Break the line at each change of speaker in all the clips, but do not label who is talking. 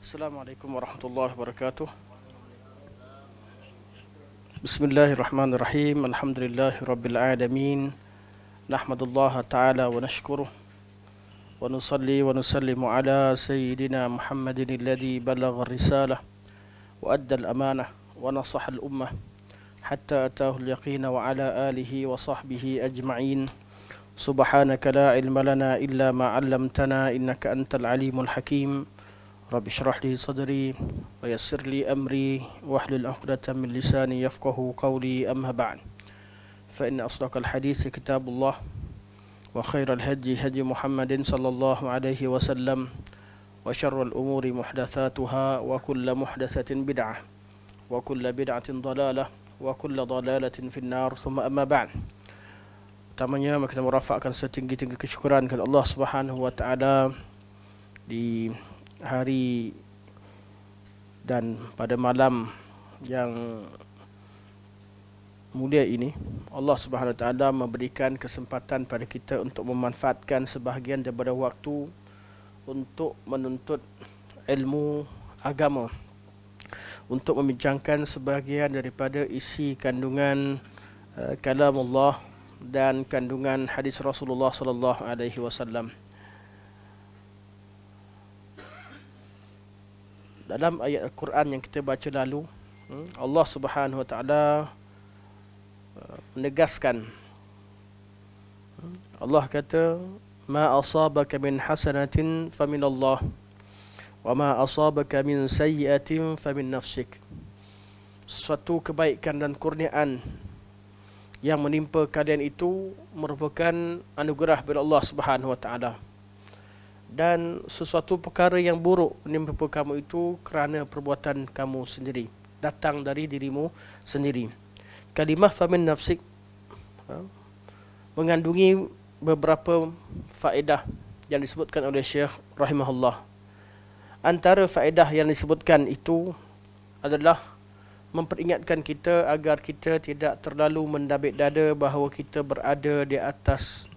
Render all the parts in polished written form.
Assalamualaikum warahmatullahi wabarakatuh. Bismillahirrahmanirrahim. Alhamdulillahi rabbil alamin. Nahmadullah ta'ala wa nashkuruh wa nusalli wa nusallimu ala sayyidina Muhammadin alladhi balagha ar-risalah wa adda al-amanah wa nasaha al-ummah hatta atahu al-yaqin wa ala alihi wa sahbihi ajma'in. Subhanaka la ilma lana illa ma 'allamtana innaka antal alimul hakim. رب اشرح لي صدري ويسر لي أمري واحلل عقدة من لساني يفقه قولي أما بعد فإن أصدق الحديث كتاب الله وخير الهدي هدي محمد صلى الله عليه وسلم وشر الأمور محدثاتها وكل محدثة بدعة وكل بدعة ضلالة وكل ضلالة في النار ثم أما بعد. Pertamanya kita merafakkan setinggi-tinggi kesyukuran kepada Allah Subhanahu wa taala di hari dan pada malam yang mulia ini. Allah Subhanahu wa taala memberikan kesempatan pada kita untuk memanfaatkan sebahagian daripada waktu untuk menuntut ilmu agama, untuk membincangkan sebahagian daripada isi kandungan kalam Allah dan kandungan hadis Rasulullah sallallahu alaihi wasallam. Dalam ayat Al-Quran yang kita baca lalu, Allah Subhanahu wa taala menegaskan, Allah kata, ma asabaka min hasanatin famin Allah wa ma asabaka min sayyi'atin famin nafsik. Suatu kebaikan dan kurniaan yang menimpa kalian itu merupakan anugerah dari Allah Subhanahu wa taala. Dan sesuatu perkara yang buruk menimpa kamu itu kerana perbuatan kamu sendiri, datang dari dirimu sendiri. Kalimah famin nafsik mengandungi beberapa faedah yang disebutkan oleh Syekh rahimahullah. Antara faedah yang disebutkan itu adalah memperingatkan kita agar kita tidak terlalu mendabik dada bahawa kita berada di atas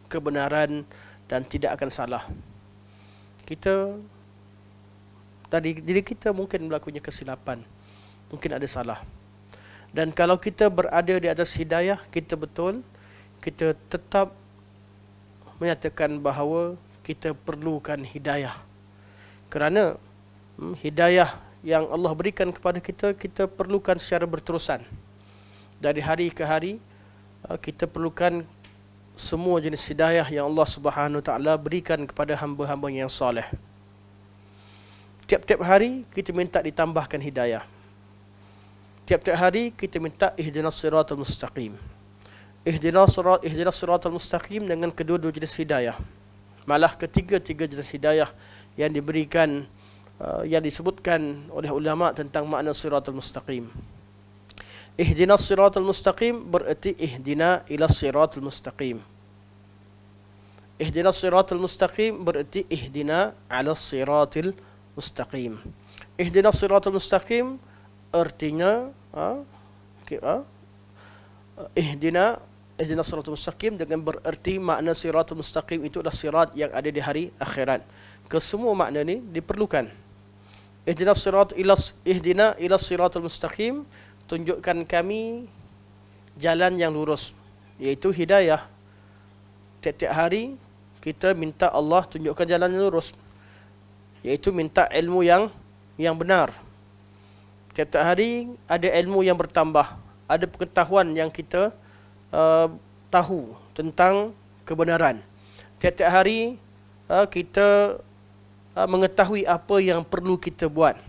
kebenaran dan tidak akan salah. Kita dari diri kita mungkin melakukan kesilapan, mungkin ada salah. Dan kalau kita berada di atas hidayah, kita tetap menyatakan bahawa kita perlukan hidayah. Kerana hidayah yang Allah berikan kepada kita, kita perlukan secara berterusan. Dari hari ke hari, kita perlukan semua jenis hidayah yang Allah Subhanahu wa taala berikan kepada hamba-hamba yang soleh. Tiap-tiap hari kita minta ditambahkan hidayah. Tiap-tiap hari kita minta ihdinas siratal mustaqim. Ihdinas siratal mustaqim dengan kedua-dua jenis hidayah. Malah ketiga-tiga jenis hidayah yang diberikan, yang disebutkan oleh ulama tentang makna siratal mustaqim. Ihdinas siratal mustaqim berarti ihdina ila siratal mustaqim. Ihdinas siratal mustaqim berarti ihdina ala siratil mustaqim. Ihdinas siratal mustaqim artinya ihdinas siratal mustaqim dengan berarti makna siratal mustaqim itu adalah sirat yang ada di hari akhirat. Kesemua makna ni diperlukan. Ihdina ila siratal mustaqim, tunjukkan kami jalan yang lurus, iaitu hidayah. Tiap-tiap hari kita minta Allah tunjukkan jalan yang lurus, iaitu minta ilmu yang benar. Tiap-tiap hari ada ilmu yang bertambah, ada pengetahuan yang kita tahu tentang kebenaran. Tiap-tiap hari kita mengetahui apa yang perlu kita buat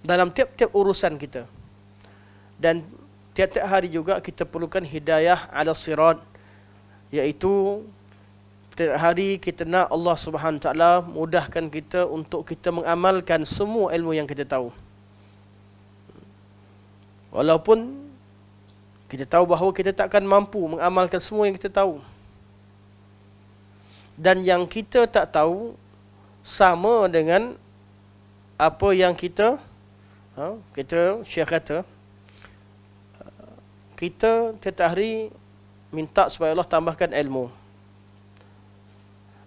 dalam tiap-tiap urusan kita. Dan tiap-tiap hari juga kita perlukan hidayah ala sirat, iaitu tiap hari kita nak Allah Subhanahu wa taala mudahkan kita untuk kita mengamalkan semua ilmu yang kita tahu. Walaupun kita tahu bahawa kita takkan mampu mengamalkan semua yang kita tahu. Dan yang kita tak tahu sama dengan apa yang kita Syekh kata, kita tiap hari minta supaya Allah tambahkan ilmu.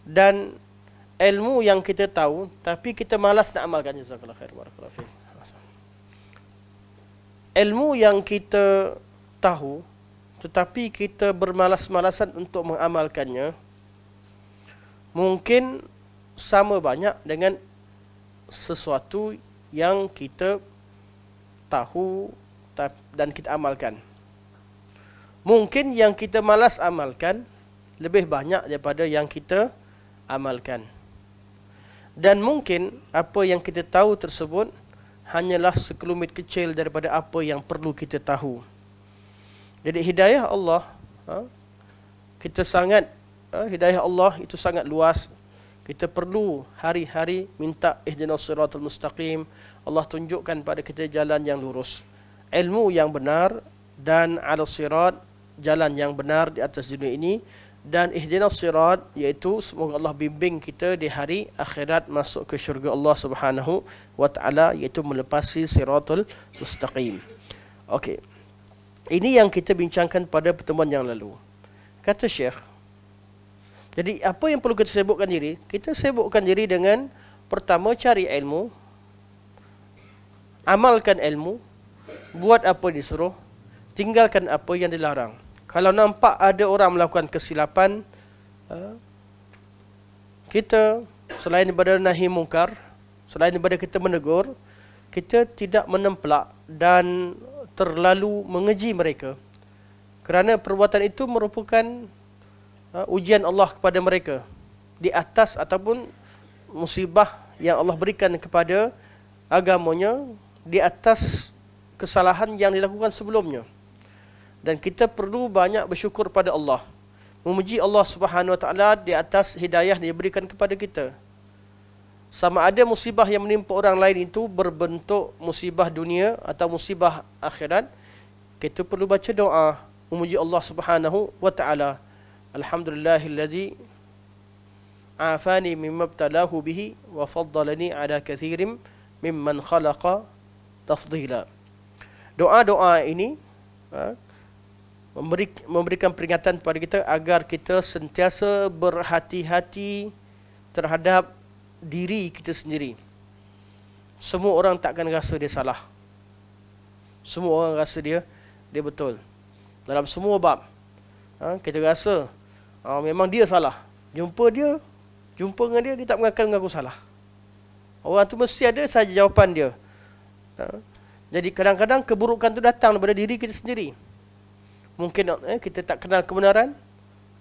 Dan ilmu yang kita tahu tapi kita malas nak amalkan. Jazakallahu khair, barakallahu fiik. Ilmu yang kita tahu tetapi kita bermalas-malasan untuk mengamalkannya, mungkin sama banyak dengan sesuatu yang kita tahu dan kita amalkan. Mungkin yang kita malas amalkan lebih banyak daripada yang kita amalkan. Dan mungkin apa yang kita tahu tersebut hanyalah sekelumit kecil daripada apa yang perlu kita tahu. Jadi hidayah Allah, hidayah Allah itu sangat luas. Kita perlu hari-hari minta ihdinas siratal mustaqim. Allah tunjukkan pada kita jalan yang lurus, ilmu yang benar, dan ala sirat, jalan yang benar di atas dunia ini. Dan ihdinas sirat, iaitu semoga Allah bimbing kita di hari akhirat masuk ke syurga Allah Subhanahu wa taala, iaitu melepasi siratul mustaqim. Okey. Ini yang kita bincangkan pada pertemuan yang lalu. Kata Syekh, jadi apa yang perlu kita sibukkan diri? Kita sibukkan diri dengan pertama cari ilmu, amalkan ilmu, buat apa disuruh, tinggalkan apa yang dilarang. Kalau nampak ada orang melakukan kesilapan, kita selain daripada nahi mungkar, selain daripada kita menegur, kita tidak menempelak dan terlalu mengeji mereka. Kerana perbuatan itu merupakan ujian Allah kepada mereka di atas ataupun musibah yang Allah berikan kepada agamanya di atas kesalahan yang dilakukan sebelumnya. Dan kita perlu banyak bersyukur pada Allah, memuji Allah Subhanahu wa taala di atas hidayah yang diberikan kepada kita. Sama ada musibah yang menimpa orang lain itu berbentuk musibah dunia atau musibah akhirat, kita perlu baca doa memuji Allah Subhanahu wa taala. Alhamdulillahilladzi afani mimma ibtalahu bihi wa faddalani ala kathirin mimman khalaqa tafdila. Doa-doa ini memberikan peringatan kepada kita agar kita sentiasa berhati-hati terhadap diri kita sendiri. Semua orang takkan rasa dia salah. Semua orang rasa dia betul. Dalam semua bab, kita rasa memang dia salah. Jumpa dengan dia tak mengaku salah. Orang tu mesti ada saja jawapan dia. Jadi kadang-kadang keburukan tu datang daripada diri kita sendiri. Mungkin kita tak kenal kebenaran,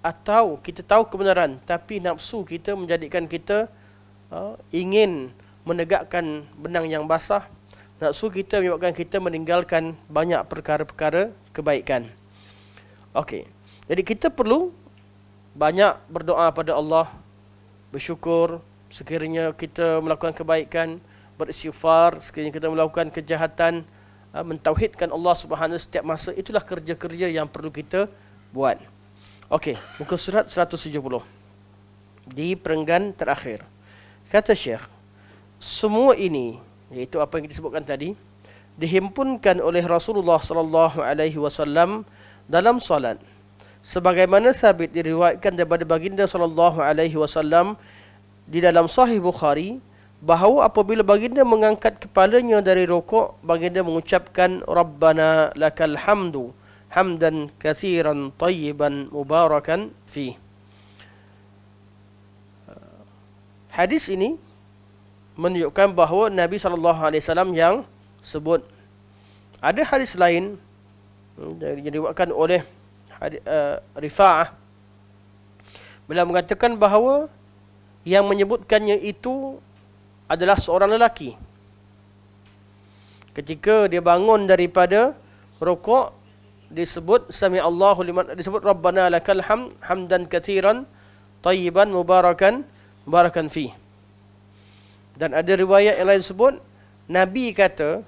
atau kita tahu kebenaran tapi nafsu kita menjadikan kita ingin menegakkan benang yang basah. Nafsu kita menyebabkan kita meninggalkan banyak perkara-perkara kebaikan. Okey. Jadi kita perlu banyak berdoa pada Allah, bersyukur sekiranya kita melakukan kebaikan, beristighfar sekiranya kita melakukan kejahatan, mentauhidkan Allah Subhanahu setiap masa. Itulah kerja-kerja yang perlu kita buat. Okey, muka surat 170. Di perenggan terakhir. Kata Syekh, semua ini, iaitu apa yang kita sebutkan tadi, dihimpunkan oleh Rasulullah sallallahu alaihi wasallam dalam solat. Sebagaimana sabit diriwayatkan daripada baginda sallallahu alaihi wasallam di dalam Sahih Bukhari, bahawa apabila baginda mengangkat kepalanya dari rukuk, baginda mengucapkan Rabbana lakal hamdu hamdan kathiran tayyiban mubarakan fi. Hadis ini menunjukkan bahawa Nabi SAW yang sebut. Ada hadis lain yang diriwayatkan oleh Rifa'ah, beliau mengatakan bahawa yang menyebutkannya itu adalah seorang lelaki. Ketika dia bangun daripada rukuk, disebut Sami Allahu liman, disebut Rabbana lakal hamd hamdan katsiran tayyiban mubarakan fi. Dan ada riwayat yang lain sebut, Nabi kata,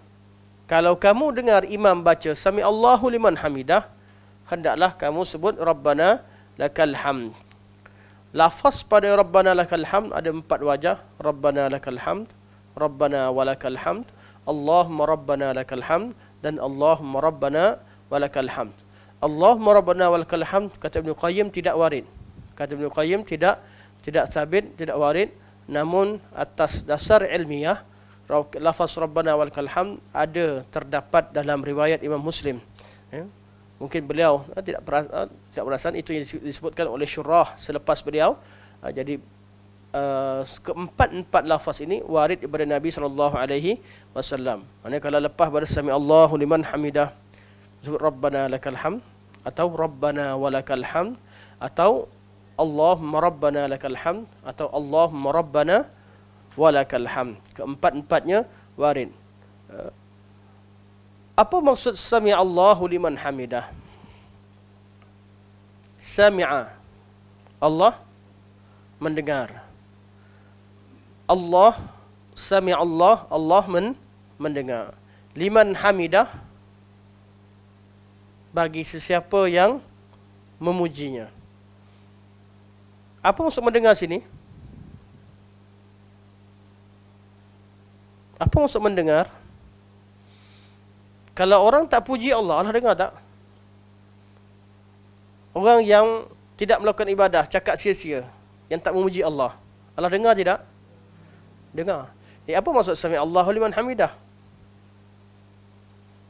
kalau kamu dengar imam baca Sami Allahu liman hamidah, hendaklah kamu sebut Rabbana lakal hamd. Lafaz pada Rabbana lakal hamd ada 4 wajah. Rabbana lakal hamd, Rabbana walakal hamd, Allahumma Rabbana lakal hamd, dan Allahumma Rabbana walakal hamd. Allahumma Rabbana walakal hamd, kata Ibn Qayyim, tidak warid. Kata Ibn Qayyim tidak sabit, tidak warid. namun atas dasar ilmiah lafaz Rabbana walakal hamd terdapat dalam riwayat Imam Muslim. Ya. Mungkin beliau tidak perasan itu yang disebutkan oleh syurah selepas beliau. Jadi keempat lafaz ini warid daripada Nabi sallallahu alaihi wasallam. Maknanya kalau lepas pada sami Allahu liman hamidah sebut Rabbana lakal hamd atau Rabbana walakal hamd atau Allahumma Rabbana lakal hamd atau Allahumma Rabbana walakal hamd. Keempat-empatnya warid. Apa maksud sami Allahu liman hamidah? Sami'a, Allah mendengar. Allah, sami Allah, Allah mendengar. Liman hamidah, bagi sesiapa yang memujinya. Apa maksud mendengar sini? Apa maksud mendengar? Kalau orang tak puji Allah, Allah dengar tak? Orang yang tidak melakukan ibadah, cakap sia-sia, yang tak memuji Allah, Allah dengar tidak? Dengar. Apa maksud sami Allahu liman hamidah?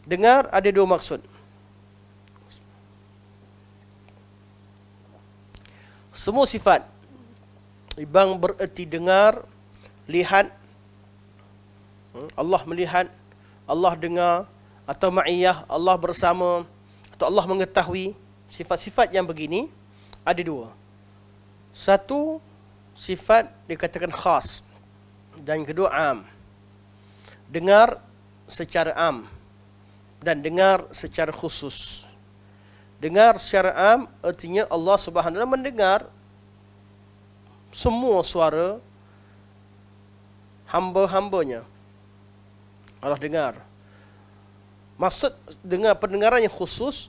Dengar ada dua maksud. Semua sifat ibang bererti dengar, lihat, Allah melihat, Allah dengar, atau ma'iyah, Allah bersama, atau Allah mengetahui. Sifat-sifat yang begini ada dua. Satu, sifat dikatakan khas, dan kedua am. Dengar secara am dan dengar secara khusus. Dengar secara am artinya Allah Subhanahu wa taala mendengar semua suara hamba-hambanya. Allah dengar. Maksud dengar pendengaran yang khusus,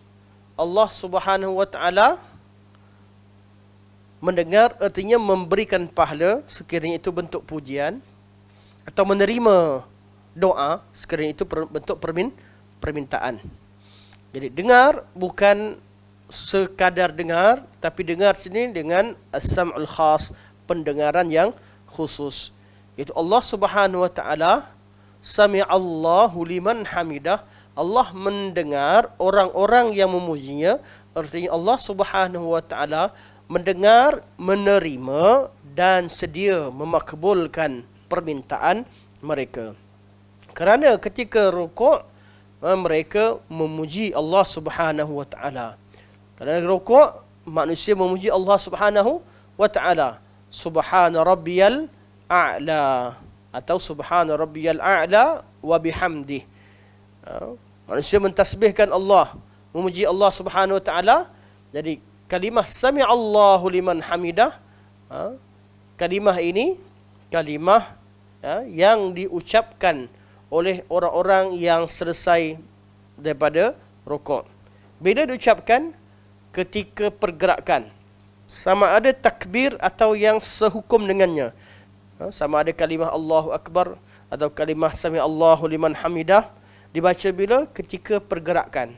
Allah Subhanahu wa taala mendengar artinya memberikan pahala sekiranya itu bentuk pujian, atau menerima doa sekiranya itu bentuk permintaan. Jadi dengar bukan sekadar dengar, tapi dengar sini dengan as-sam'ul khas, pendengaran yang khusus. Itu Allah Subhanahu wa taala sami'allahu liman hamidah, Allah mendengar orang-orang yang memujinya. Artinya Allah Subhanahu wa taala mendengar, menerima dan sedia memakbulkan permintaan mereka. Kerana ketika rukuk mereka memuji Allah Subhanahu wa taala. Kerana rukuk manusia memuji Allah Subhanahu wa taala. Subhana rabbiyal a'la atau subhana rabbiyal a'la wa bihamdih. Manusia mentasbihkan Allah, memuji Allah Subhanahu wa taala. Jadi kalimah sami Allahu liman hamidah, kalimah ini kalimah yang diucapkan oleh orang-orang yang selesai daripada rukuk. Bila diucapkan ketika pergerakan, sama ada takbir atau yang sehukum dengannya. Sama ada kalimah Allahu Akbar atau kalimah sami Allahu liman hamidah, dibaca bila? Ketika pergerakan.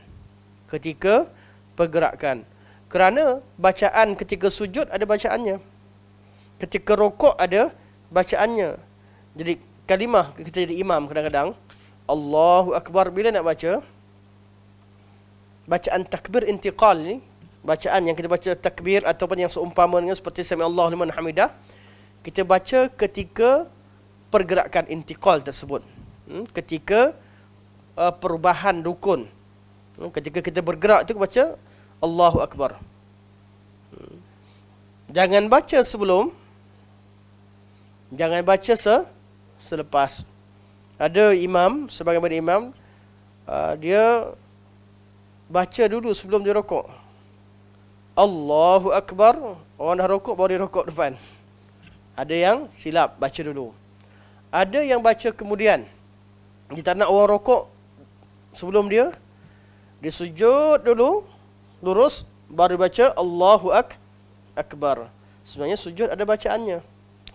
Ketika pergerakan. Kerana bacaan ketika sujud ada bacaannya. Ketika rukuk ada bacaannya. Jadi kalimah kita jadi imam kadang-kadang Allahu Akbar, bila nak baca bacaan takbir intiqal ni, bacaan yang kita baca takbir ataupun yang seumpama dengan seperti sami Allahu liman hamidah, kita baca ketika pergerakan intiqal tersebut, ketika perubahan rukun, ketika kita bergerak tu baca Allahu Akbar. Jangan baca sebelum, jangan baca selepas. Ada imam, sebagaimana imam, dia baca dulu sebelum dia rukuk. Allahu Akbar, orang dah rukuk baru dia rukuk depan. Ada yang silap, baca dulu. Ada yang baca kemudian. Dia tak nak orang rukuk sebelum dia sujud dulu, lurus, baru baca Allahu Akbar. Sebenarnya sujud ada bacaannya.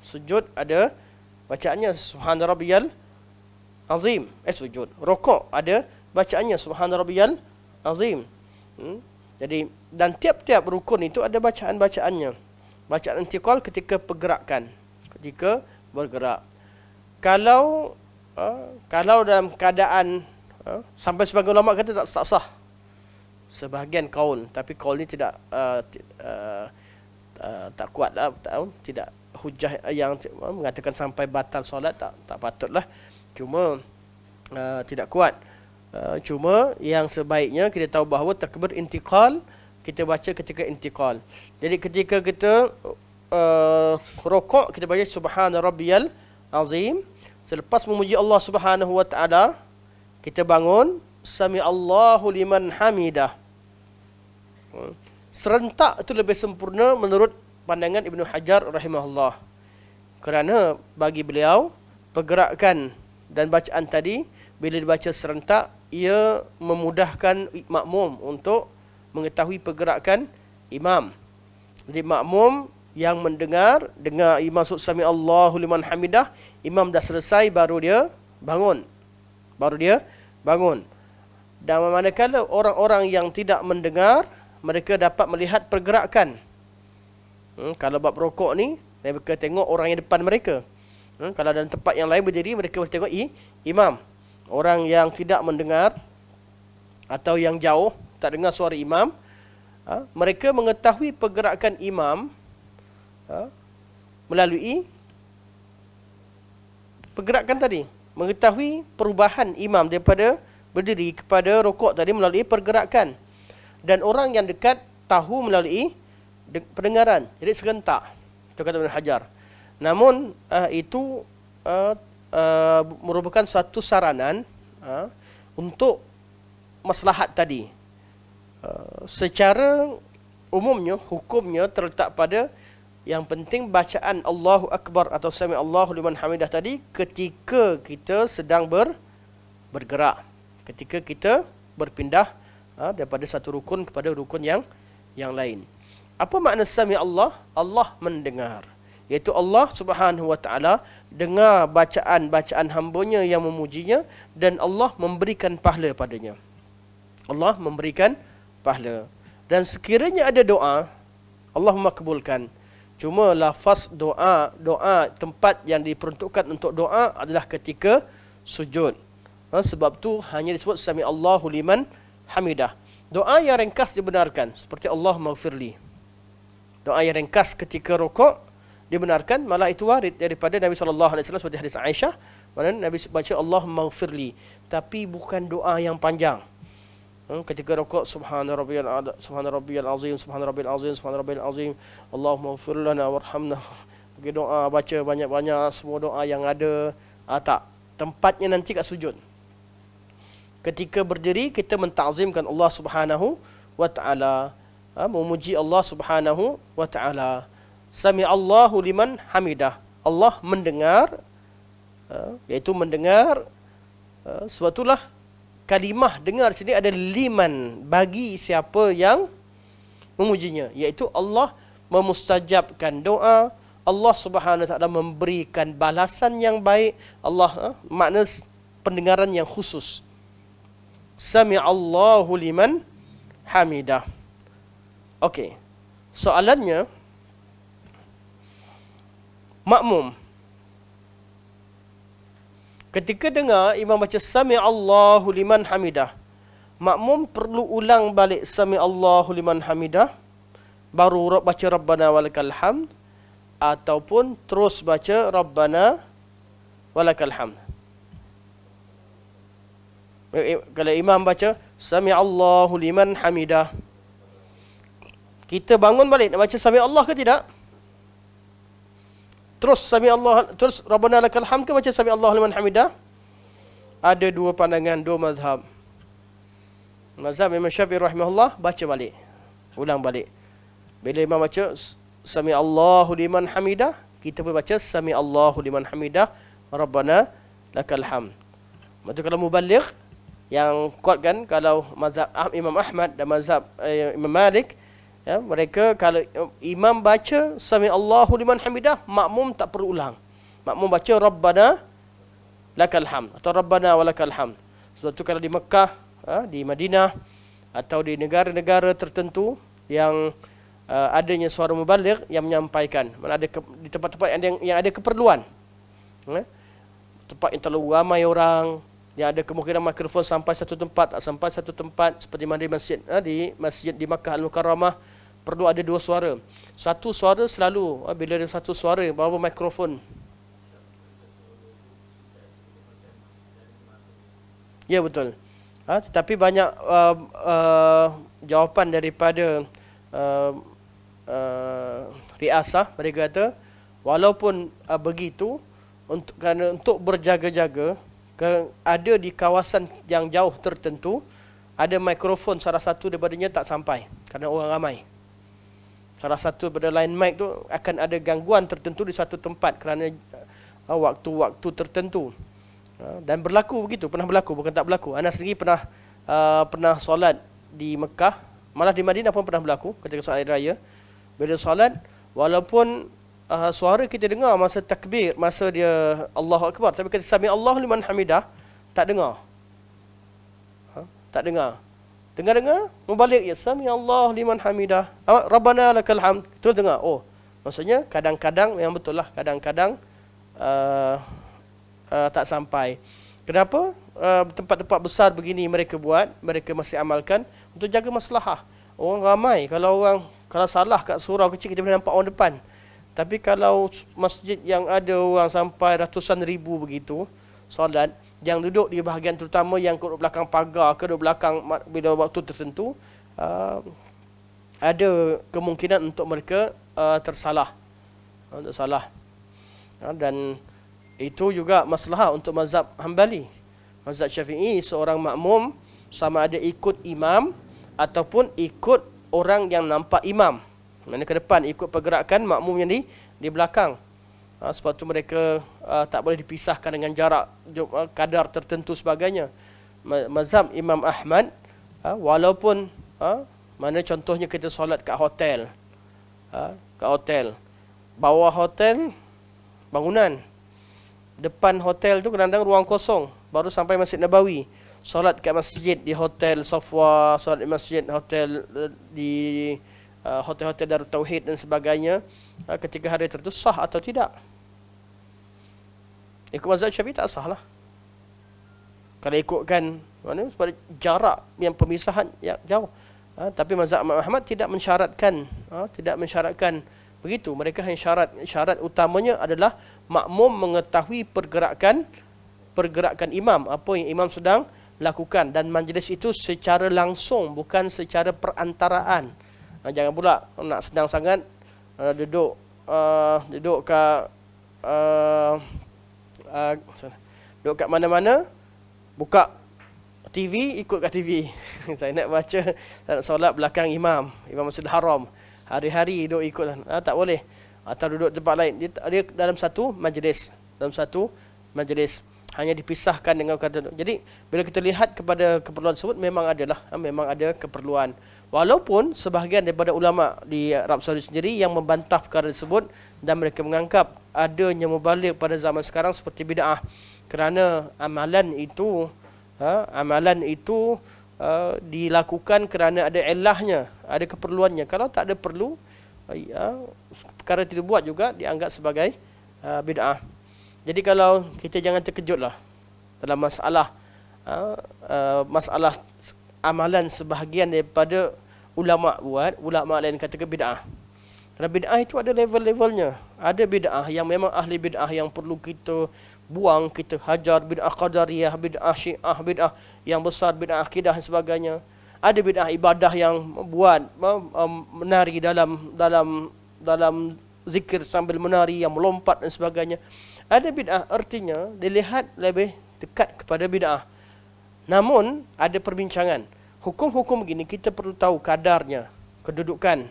Sujud ada bacaannya, Subhana rabbiyal azim. Sujud. Rukuk ada bacaannya, Subhana rabbiyal azim. Jadi, dan tiap-tiap rukun itu ada bacaan-bacaannya. Bacaan intiqal ketika pergerakan. Ketika bergerak. Kalau dalam keadaan sampai sebagian ulama kata tak sah, sebahagian kaul, tapi kaul ni tidak tak kuat lah, tidak hujah yang mengatakan sampai batal solat, tak patutlah. Cuma tidak kuat. Cuma yang sebaiknya kita tahu bahawa takbir intiqal kita baca ketika intiqal. Jadi ketika kita rukuk kita baca subhana rabbiyal azim. Selepas memuji Allah Subhanahu wa taala, kita bangun sami Allahu liman hamidah. Serentak itu lebih sempurna menurut pandangan Ibnu Hajar rahimahullah. Kerana bagi beliau pergerakan dan bacaan tadi bila dibaca serentak ia memudahkan makmum untuk mengetahui pergerakan imam. Jadi makmum yang dengar imam maksud sami Allahu liman hamidah, imam dah selesai baru dia bangun. Dan manakala orang-orang yang tidak mendengar, mereka dapat melihat pergerakan. Kalau bab rokok ni, mereka tengok orang yang depan mereka. Kalau dalam tempat yang lain berdiri, mereka boleh tengok imam. Orang yang tidak mendengar atau yang jauh tak dengar suara imam, mereka mengetahui pergerakan imam melalui pergerakan tadi, mengetahui perubahan imam daripada berdiri kepada rukuk tadi melalui pergerakan. Dan orang yang dekat tahu melalui pendengaran. Jadi serentak. Itu kata Ibn Hajar. Namun itu merupakan satu saranan untuk maslahat tadi. Secara umumnya, hukumnya terletak pada yang penting bacaan Allahu Akbar atau Sami Allahu liman hamidah tadi ketika kita sedang bergerak. Ketika kita berpindah daripada satu rukun kepada rukun yang lain. Apa makna Sami Allah? Allah mendengar. Iaitu Allah Subhanahu wa taala dengar bacaan-bacaan hamba-Nya yang memujinya dan Allah memberikan pahala padanya. Allah memberikan pahala. Dan sekiranya ada doa, Allah makbulkan. Cuma lafaz doa tempat yang diperuntukkan untuk doa adalah ketika sujud. Sebab tu hanya disebut sami Allahu liman hamidah. Doa yang ringkas dibenarkan seperti Allahumma ighfirli. Doa yang ringkas ketika rukuk dibenarkan, malah itu warid daripada Nabi sallallahu alaihi wasallam seperti hadis Aisyah, mana Nabi baca Allahumma ighfirli, tapi bukan doa yang panjang. Ketika rukuk subhana rabbiyal azim, subhana rabbiyal azim, Allahumma ighfir lana warhamna. Bagi doa baca banyak-banyak semua doa yang ada. Tak, tempatnya nanti kat sujud. Ketika berdiri kita mentazimkan Allah Subhanahu wa taala, memuji Allah Subhanahu wa taala. Sami Allahu liman hamidah. Allah mendengar, iaitu mendengar. Sebab itulah kalimah dengar sini ada liman, bagi siapa yang memujinya, iaitu Allah memustajabkan doa, Allah Subhanahu wa taala memberikan balasan yang baik. Allah makna pendengaran yang khusus. Sami Allahu liman hamidah. Okey. Soalannya, makmum ketika dengar imam baca sami Allahu liman hamidah, makmum perlu ulang balik sami Allahu liman hamidah baru baca rabbana walakal hamd, ataupun terus baca rabbana walakal hamd? Kalau imam baca sami Allahu liman hamidah, kita bangun balik nak baca sami Allah ke tidak? Terus sami Allah, terus rabbana lakal hamd ke baca sami Allahu liman hamidah? Ada dua pandangan, dua mazhab. Mazhab Imam Syafi'i rahimahullah, baca balik, ulang balik. Bila imam baca sami Allahu liman hamidah, kita pun baca sami Allahu liman hamidah rabbana lakal hamd. Maksud kalau muballigh yang kuatkan, kalau mazhab Imam Ahmad dan mazhab Imam Malik, ya, mereka kalau imam baca sami Allahu liman hamidah, makmum tak perlu ulang. Makmum baca rabbana lakal hamd atau rabbana walakal hamd. Sebab tu kalau di Mekah, di Madinah atau di negara-negara tertentu yang adanya suara muballigh yang menyampaikan, mana ada di tempat-tempat yang ada keperluan, Tempat yang terlalu ramai orang, yang ada kemungkinan mikrofon sampai satu tempat, tak sampai satu tempat, seperti mana di masjid di Makkah Al-Mukarramah, perlu ada dua suara. Satu suara selalu, bila ada satu suara, baru mikrofon. Ya, betul. Tetapi banyak jawapan daripada riasah, mereka kata walaupun begitu, kerana untuk berjaga-jaga, ada di kawasan yang jauh tertentu, ada mikrofon salah satu daripadanya tak sampai kerana orang ramai. Salah satu daripada line mic tu akan ada gangguan tertentu di satu tempat kerana waktu-waktu tertentu. Dan berlaku begitu, pernah berlaku, bukan tak berlaku. Ana sendiri pernah solat di Mekah, malah di Madinah pun pernah berlaku ketika solat hari raya. Bila solat, walaupun suara kita dengar masa takbir, masa dia Allahu Akbar, tapi ketika sami Allahu liman hamidah, tak dengar. Tak dengar. Dengar-dengar, membalik, ya sami Allahu liman hamidah, Rabbana lakal hamd, itu dengar. Oh, maksudnya kadang-kadang, yang betul lah, kadang-kadang tak sampai. Kenapa? Tempat-tempat besar begini mereka buat, mereka masih amalkan untuk jaga maslahah. Orang ramai, kalau salah kat surau kecil, kita boleh nampak orang depan. Tapi kalau masjid yang ada orang sampai ratusan ribu begitu, solat, yang duduk di bahagian terutama yang duduk belakang pagar ke duduk belakang bila waktu tertentu, ada kemungkinan untuk mereka tersalah. Dan itu juga masalah untuk mazhab Hanbali. Mazhab Syafi'i, seorang makmum sama ada ikut imam ataupun ikut orang yang nampak imam. Mana ke depan, ikut pergerakan makmum yang di belakang. Sebab tu mereka tak boleh dipisahkan dengan jarak kadar tertentu sebagainya. Mazhab Imam Ahmad, walaupun mana contohnya kita solat kat hotel, bawah hotel bangunan, depan hotel tu kadang-kadang ruang kosong, baru sampai Masjid Nabawi. Solat kat masjid di hotel Safwa, solat di masjid hotel di hotel-hotel Darut Tauhid dan sebagainya, ketika hari tertentu sah atau tidak? Ikut mazhab Syafi'i tak sah lah. Kalau ikutkan mana sebab jarak yang pemisahan yang jauh. Tapi mazhab Ahmad tidak mensyaratkan, begitu. Mereka hanya syarat utamanya adalah makmum mengetahui pergerakan imam, apa yang imam sedang lakukan, dan majlis itu secara langsung, bukan secara perantaraan. Jangan pula nak senang sangat duduk kat mana-mana, buka TV, ikut kat TV. Saya nak baca, saya nak solat belakang imam Masjidil Haram, hari-hari duduk ikut, tak boleh. Atau duduk tempat lain, dia dalam satu majlis, hanya dipisahkan dengan kata. Jadi bila kita lihat kepada keperluan tersebut, memang ada keperluan. Walaupun sebahagian daripada ulama di Arab Saudi sendiri yang membantah perkara tersebut, dan mereka menganggap adanya mubalik pada zaman sekarang seperti bid'ah, kerana amalan itu dilakukan kerana ada ilahnya, ada keperluannya. Kalau tak ada perlu, perkara tidak buat juga dianggap sebagai bid'ah. Jadi kalau kita jangan terkejutlah dalam masalah amalan sebahagian daripada ulama buat, ulama lain kata bid'ah. Kerana bid'ah itu ada level-levelnya. Ada bid'ah yang memang ahli bid'ah yang perlu kita buang, kita hajar, bid'ah qadariyah, bid'ah syiah, bid'ah yang besar, bid'ah akidah dan sebagainya. Ada bid'ah ibadah yang buat menari dalam zikir sambil menari, yang melompat dan sebagainya. Ada bid'ah artinya dilihat lebih dekat kepada bid'ah. Namun ada perbincangan. Hukum-hukum begini kita perlu tahu kadarnya, kedudukan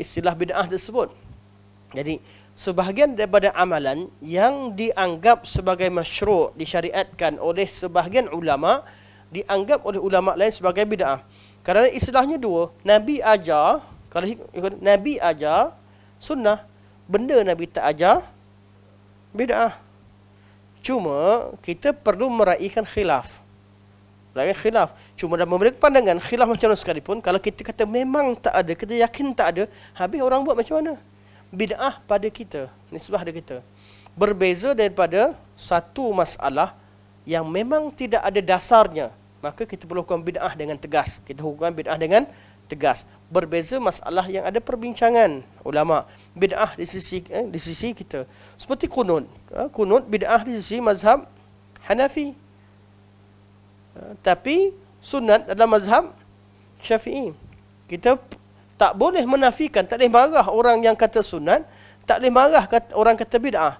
istilah bid'ah tersebut. Jadi sebahagian daripada amalan yang dianggap sebagai masyru', disyariatkan oleh sebahagian ulama, dianggap oleh ulama lain sebagai bid'ah. Kerana istilahnya dua, Nabi ajar, kalau Nabi ajar sunnah, benda Nabi tak ajar bid'ah. Cuma kita perlu meraihkan khilaf. Cuma dalam memberi pandangan khilaf macam mana sekalipun, kalau kita kata memang tak ada, kita yakin tak ada, habis orang buat macam mana? Bid'ah pada kita, nisbah pada kita. berbeza daripada satu masalah yang memang tidak ada dasarnya, maka kita perlu hukum bid'ah dengan tegas. Kita hukum bid'ah dengan tegas. Berbeza masalah yang ada perbincangan ulama. Bid'ah di sisi kita. Seperti kunut. Kunut bid'ah di sisi mazhab Hanafi. Tapi sunat adalah mazhab Syafi'i. Kita tak boleh menafikan, tak boleh marah orang yang kata sunat, tak boleh marah orang kata bid'ah.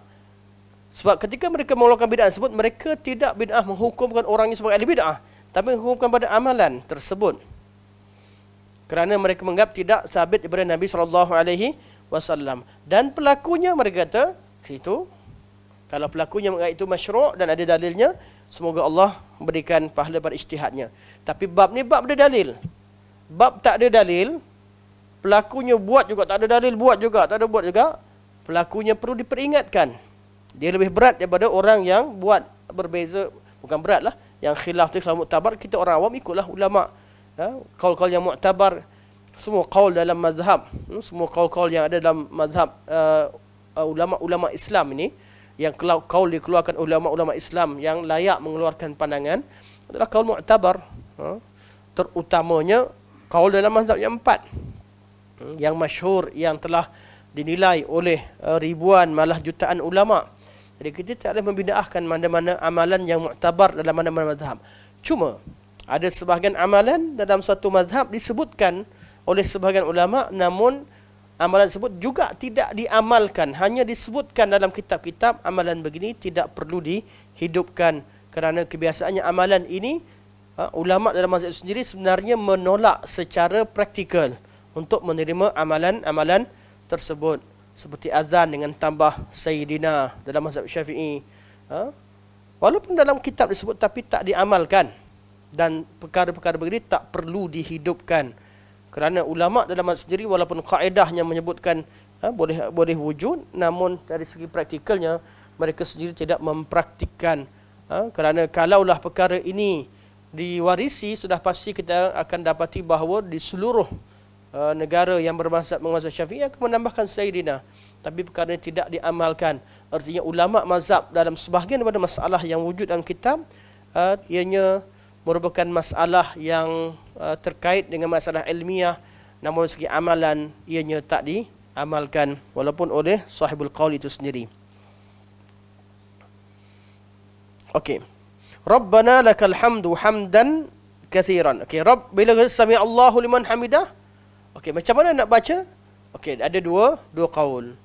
Sebab ketika mereka melakukan bid'ah tersebut, mereka tidak bid'ah menghukumkan orangnya sebagai ahli bid'ah, tapi menghukumkan pada amalan tersebut. Kerana mereka menganggap tidak sabit daripada Nabi SAW. Dan pelakunya mereka kata, situ, kalau pelakunya menganggap itu masyru' dan ada dalilnya, semoga Allah berikan pahala pada ijtihadnya. Tapi bab ni bab ada dalil. Bab tak ada dalil, pelakunya buat juga, tak ada dalil, buat juga, tak ada buat juga, pelakunya perlu diperingatkan. Dia lebih berat daripada orang yang buat berbeza. Bukan berat lah, yang khilaf tu khilaf muktabar, kita orang awam ikutlah ulama'. Qaul-qaul yang muktabar, semua qaul dalam mazhab, semua qaul-qaul yang ada dalam mazhab ulama-ulama Islam ini, yang qaul dikeluarkan ulama-ulama Islam yang layak mengeluarkan pandangan, adalah qaul muktabar. Terutamanya qaul dalam mazhab yang 4, yang masyhur, yang telah dinilai oleh ribuan malah jutaan ulama. Jadi kita tak boleh membida'ahkan mana-mana amalan yang muktabar dalam mana-mana mazhab. Cuma ada sebahagian amalan dalam satu mazhab disebutkan oleh sebahagian ulama, namun amalan tersebut juga tidak diamalkan, hanya disebutkan dalam kitab-kitab. Amalan begini tidak perlu dihidupkan, kerana kebiasaannya amalan ini ulama dalam mazhab sendiri sebenarnya menolak secara praktikal untuk menerima amalan-amalan tersebut. Seperti azan dengan tambah Sayyidina dalam mazhab Syafi'i, walaupun dalam kitab disebut tapi tak diamalkan. Dan perkara-perkara begini tak perlu dihidupkan, kerana ulama dalam mazhab sendiri walaupun kaedahnya menyebutkan boleh wujud, namun dari segi praktikalnya mereka sendiri tidak mempraktikkan. Kerana kalaulah perkara ini diwarisi, sudah pasti kita akan dapati bahawa di seluruh negara yang bermazhab Syafi'i akan menambahkan Sayyidina, tapi perkara ini tidak diamalkan. Artinya ulama mazhab dalam sebahagian daripada masalah yang wujud dalam kitab, ianya merupakan masalah yang terkait dengan masalah ilmiah, namun segi amalan ianya tak diamalkan walaupun oleh sahibul qaul itu sendiri. Okey. Rabbana lakal hamdu hamdan kathiran. Okey, Rabb bila sami Allahu liman hamidah. Okey, macam mana nak baca? Okey, ada dua qaul.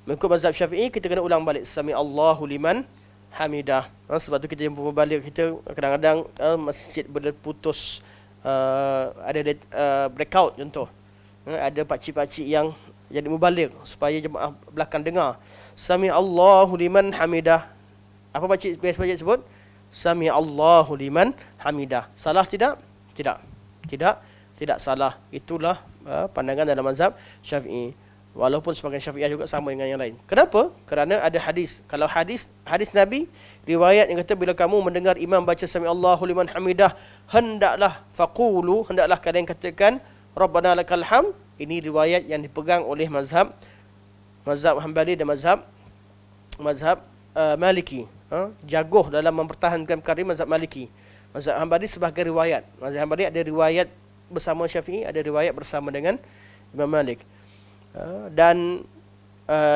Mengikut mazhab Syafi'i kita kena ulang balik sami Allahu liman hamidah. Sebab tu kita jumpa balik, kita kadang-kadang masjid berputus, ada breakout contoh. Ada pakcik-pakcik yang jadi mubalik supaya jemaah belakang dengar. Sami Allahu liman hamidah. Apa pakcik biasa pakcik sebut? Sami Allahu liman hamidah. Salah tidak? Tidak salah. Itulah pandangan dalam mazhab Syafi'i. Walaupun sebagian Syafi'iyah juga sama dengan yang lain. Kenapa? Kerana ada hadis. Kalau hadis Nabi, riwayat yang kata bila kamu mendengar imam baca sami Allahu liman hamidah, hendaklah kalian katakan Rabbana lakal hamd. Ini riwayat yang dipegang oleh mazhab Hanbali dan mazhab Maliki. Jagoh dalam mempertahankan perkara mazhab Maliki. Mazhab Hanbali sebagai riwayat. Mazhab Hanbali ada riwayat bersama Syafi'i, ada riwayat bersama dengan Imam Malik. Dan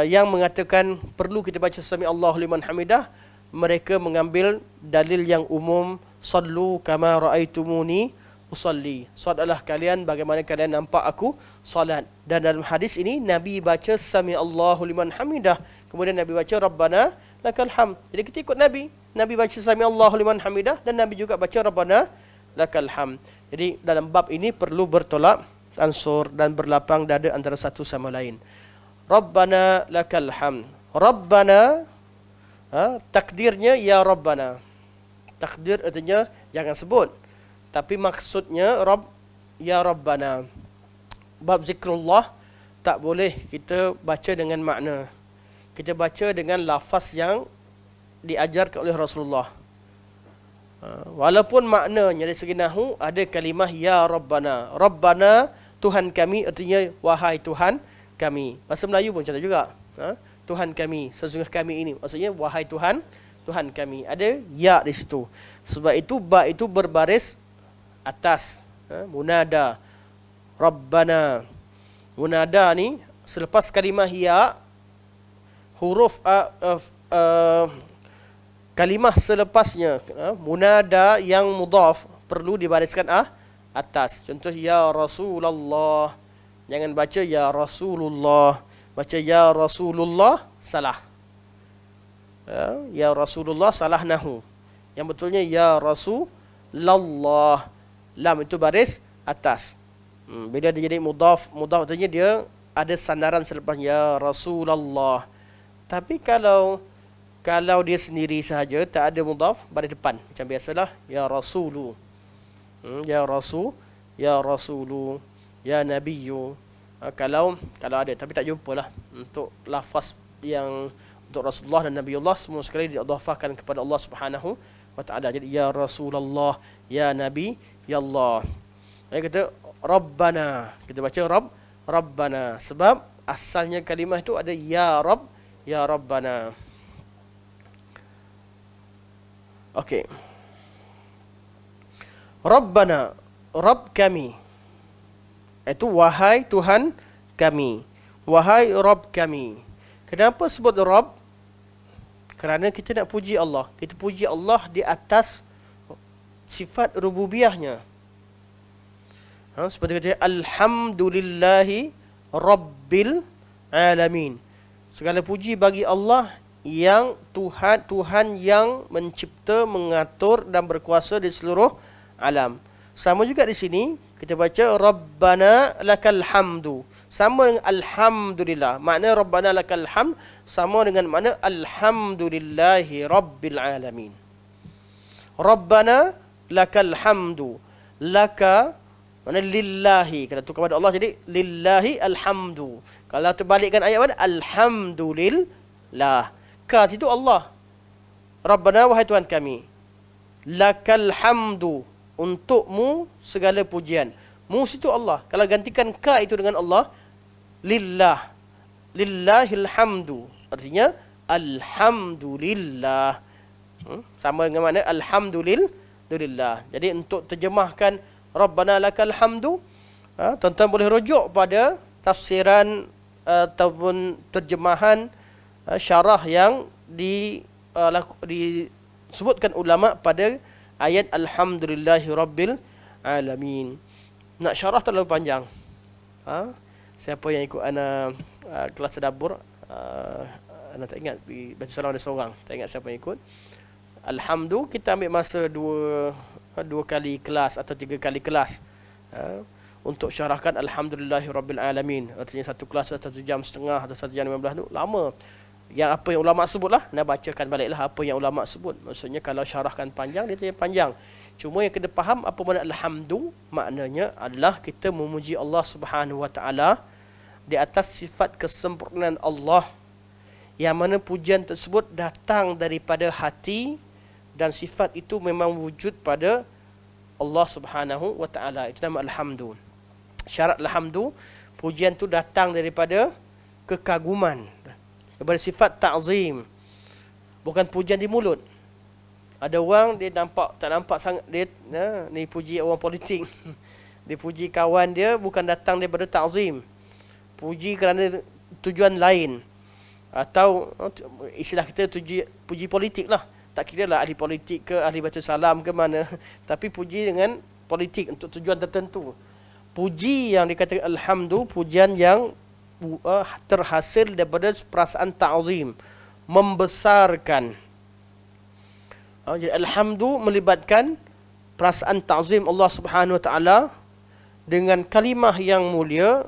yang mengatakan perlu kita baca sami Allahu liman hamidah, mereka mengambil dalil yang umum, sallu kama raaitumuni usalli. Salatlah kalian bagaimana kalian nampak aku salat. Dan dalam hadis ini Nabi baca sami Allahu liman hamidah, kemudian Nabi baca Rabbana lakal hamd. Jadi kita ikut Nabi. Nabi baca sami Allahu liman hamidah dan Nabi juga baca Rabbana lakal hamd. Jadi dalam bab ini perlu bertolak ansur dan berlapang dada antara satu sama lain. Rabbana lakal hamd. Rabbana, takdirnya ya Rabbana. Takdir artinya jangan sebut, tapi maksudnya Rabb, ya Rabbana. Bab zikrullah tak boleh kita baca dengan makna. Kita baca dengan lafaz yang diajarkan oleh Rasulullah. Walaupun maknanya dari segi nahwu ada kalimah ya Rabbana. Rabbana, Tuhan kami, artinya wahai Tuhan kami. Bahasa Melayu pun macam tu juga. Tuhan kami, sesungguhnya kami ini. Maksudnya wahai Tuhan, Tuhan kami. Ada ya di situ. Sebab itu ba itu berbaris atas. Munada. Rabbana. Munada ni selepas kalimah ya, huruf kalimah selepasnya, munada yang mudhaf perlu dibariskan atas. Contoh ya Rasulullah. Jangan baca ya Rasulullah. Baca ya Rasulullah salah. Ya Rasulullah salah nahu. Yang betulnya ya Rasulullah. Lam itu baris atas. Bila dia jadi mudhaf artinya dia ada sandaran selepas ya Rasulullah. Tapi kalau dia sendiri sahaja, tak ada mudhaf, baris depan. Macam biasalah ya Rasulu. Ya Rasul, ya Rasulu, ya Nabiyyu. Kalau ada, tapi tak jumpalah untuk lafaz yang untuk Rasulullah dan Nabiullah semua sekali diidhafahkan kepada Allah Subhanahu wa taala. Jadi ya Rasulullah, ya Nabi, ya Allah. Jadi kata Rabbana. Kita baca Rabbana sebab asalnya kalimah itu ada ya Rabb, ya Rabbana. Okey. Rabbana, Rabb kami. Itu wahai Tuhan kami. Wahai Rabb kami. Kenapa sebut Rabb? Kerana kita nak puji Allah. Kita puji Allah di atas sifat rububiyahnya. Seperti kata Alhamdulillahi Rabbil Alamin. Segala puji bagi Allah yang Tuhan yang mencipta, mengatur dan berkuasa di seluruh alam. Sama juga di sini kita baca Rabbana lakal hamdu. Sama dengan alhamdulillah. Makna Rabbana lakal hamd sama dengan makna alhamdulillahi rabbil alamin. Rabbana lakal hamdu. Laka makna lillahi. Kalau tu kepada Allah jadi lillahi alhamdu. Kalau terbalikkan ayat mana? Alhamdulillah. Ka situ Allah. Rabbana wahai Tuhan kami. Lakal hamdu. Untukmu segala pujian. Mu situ Allah. Kalau gantikan ka itu dengan Allah, lillah. Lillahil hamdu. Artinya alhamdulillah. Sama dengan mana alhamdulillah. Jadi untuk terjemahkan Rabbana lakal hamdu, tuan-tuan boleh rujuk pada tafsiran ataupun terjemahan syarah yang disebutkan ulama pada ayat Alhamdulillahi Rabbil Alamin. Nak syarah terlalu panjang. Siapa yang ikut ana kelas tadabbur, ana tak ingat di baca salam ada seorang. Tak ingat siapa yang ikut. Alhamdulillah kita ambil masa dua kali kelas atau 3 kali kelas untuk syarahkan Alhamdulillahi Rabbil Alamin. Artinya satu kelas 1 jam setengah atau 1 jam 15 tu lama. Yang apa yang ulama sebutlah, nak bacakan baliklah apa yang ulama sebut. Maksudnya kalau syarahkan panjang, dia terlalu panjang. Cuma yang kena faham apa makna alhamdu, maknanya adalah kita memuji Allah Subhanahu wa taala di atas sifat kesempurnaan Allah. Yang mana pujian tersebut datang daripada hati dan sifat itu memang wujud pada Allah Subhanahu wa taala. Itu nama alhamdu. Syarat alhamdu, pujian tu datang daripada kekaguman, daripada sifat ta'zim, bukan pujian di mulut. Ada orang dia tak nampak sangat dia ni puji orang politik. Dia puji kawan dia bukan datang daripada ta'zim. Puji kerana tujuan lain. Atau istilah kita puji politik lah. Tak kira lah ahli politik ke ahli baca salam ke mana. Tapi puji dengan politik untuk tujuan tertentu. Puji yang dikatakan alhamdu, pujian yang terhasil daripada perasaan ta'zim, membesarkan. Jadi alhamdu melibatkan perasaan ta'zim Allah Subhanahu wa taala dengan kalimah yang mulia,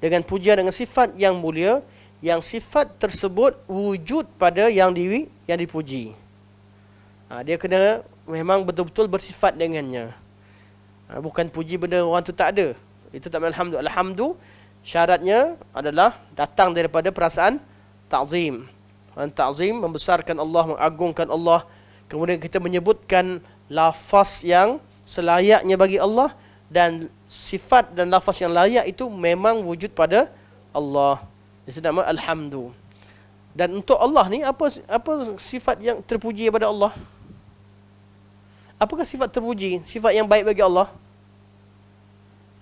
dengan pujian dengan sifat yang mulia, yang sifat tersebut wujud pada yang dipuji. Dia kena memang betul-betul bersifat dengannya. Bukan puji benda orang tu tak ada. Itu tak alhamdu. Alhamdu syaratnya adalah datang daripada perasaan ta'zim. Dan ta'zim membesarkan Allah, mengagungkan Allah. Kemudian kita menyebutkan lafaz yang selayaknya bagi Allah, dan sifat dan lafaz yang layak itu memang wujud pada Allah. Itu nama alhamdu. Dan untuk Allah ni, apa sifat yang terpuji daripada Allah? Apakah sifat terpuji, sifat yang baik bagi Allah?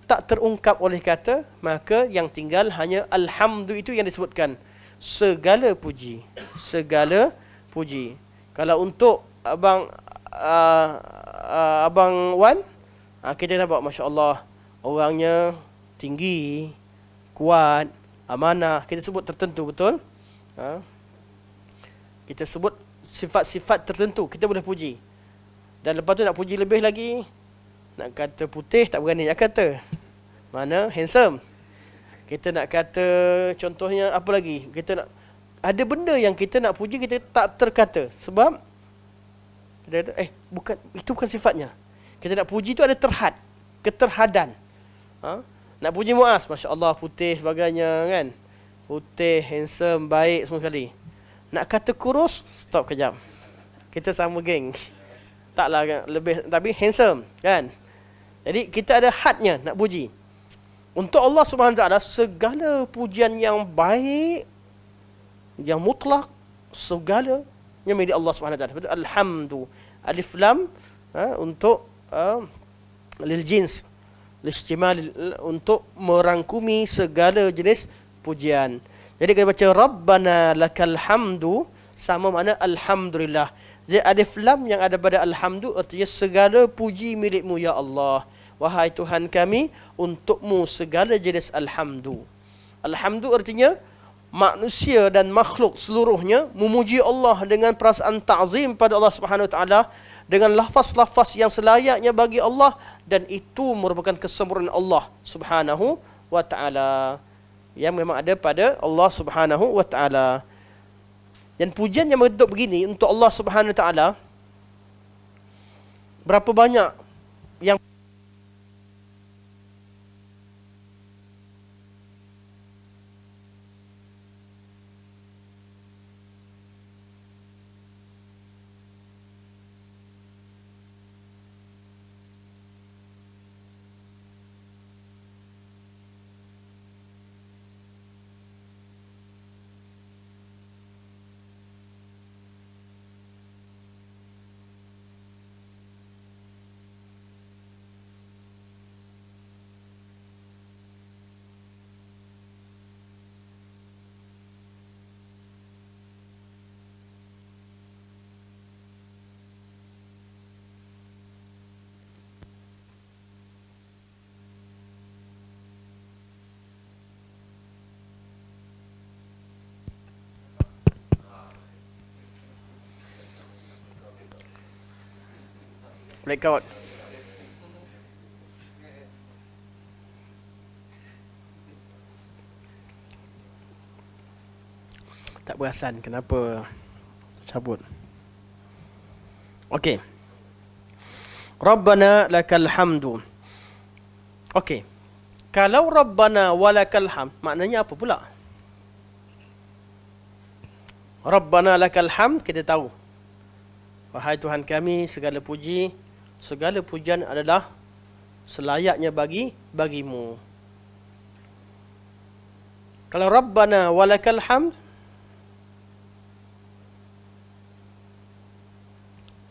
Tak terungkap oleh kata, maka yang tinggal hanya alhamdu itu yang disebutkan. Segala puji. Segala puji. Kalau untuk Abang Wan, kita nampak Masya Allah, orangnya tinggi, kuat, amanah. Kita sebut tertentu, betul? Kita sebut sifat-sifat tertentu, kita boleh puji. Dan lepas tu nak puji lebih lagi, nak kata putih tak berani nak kata. Mana handsome. Kita nak kata contohnya apa lagi? Kita nak ada benda yang kita nak puji, kita tak terkata sebab kita kata, bukan, itu bukan sifatnya. Kita nak puji tu ada terhad, keterhadan. Nak puji Muaz, Masya Allah, putih sebagainya kan. Putih, handsome, baik semua sekali. Nak kata kurus, stop kejap. Kita sama geng. Taklah kan, lebih, tapi handsome kan. Jadi kita ada hadnya nak puji. Untuk Allah Subhanahu Wa Taala segala pujian yang baik, yang mutlak, segala yang milik Allah Subhanahu Wa Taala. Alhamdu, alif lam untuk lil jins, listimal, untuk merangkumi segala jenis pujian. Jadi kita baca Rabbana lakal hamdu, sama makna alhamdulillah. Jadi alif lam yang ada pada alhamdu artinya segala puji milikmu ya Allah. Wahai Tuhan kami, untukmu segala jenis alhamdu. Alhamdu artinya manusia dan makhluk seluruhnya memuji Allah dengan perasaan ta'zim pada Allah Subhanahu Wa Taala, dengan lafaz-lafaz yang selayaknya bagi Allah, dan itu merupakan kesempurnaan Allah Subhanahu Wa Taala yang memang ada pada Allah Subhanahu Wa Taala. Dan pujian yang bentuk begini untuk Allah Subhanahu Wa Taala, berapa banyak yang blackout. Tak perasan kenapa cabut. Okey. Rabbana lakal hamdu. Okey. Kalau Rabbana walakal hamd, maknanya apa pula? Rabbana lakal hamd, kita tahu. Wahai Tuhan kami, segala puji, segala pujian adalah selayaknya bagimu. Kalau Rabbana walakal hamd,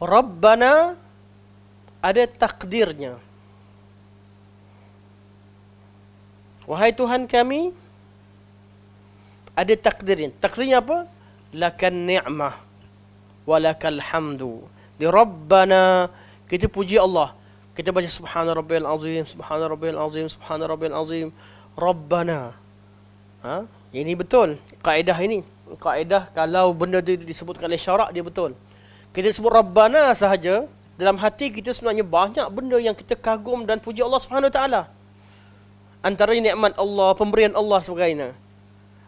Rabbana ada takdirnya. Wahai Tuhan kami, ada takdirnya. Takdirnya apa? Lakan ni'mah walakal hamdu. Di Rabbana, kita puji Allah. Kita baca subhana rabbiyal azim, subhana rabbiyal azim, subhana rabbiyal azim. Rabbana. Ini betul kaedah ini. Kaedah kalau benda itu disebutkan oleh syarak, dia betul. Kita sebut Rabbana sahaja, dalam hati kita sebenarnya banyak benda yang kita kagum dan puji Allah Subhanahu Wa Taala. Antara nikmat Allah, pemberian Allah sebagainya.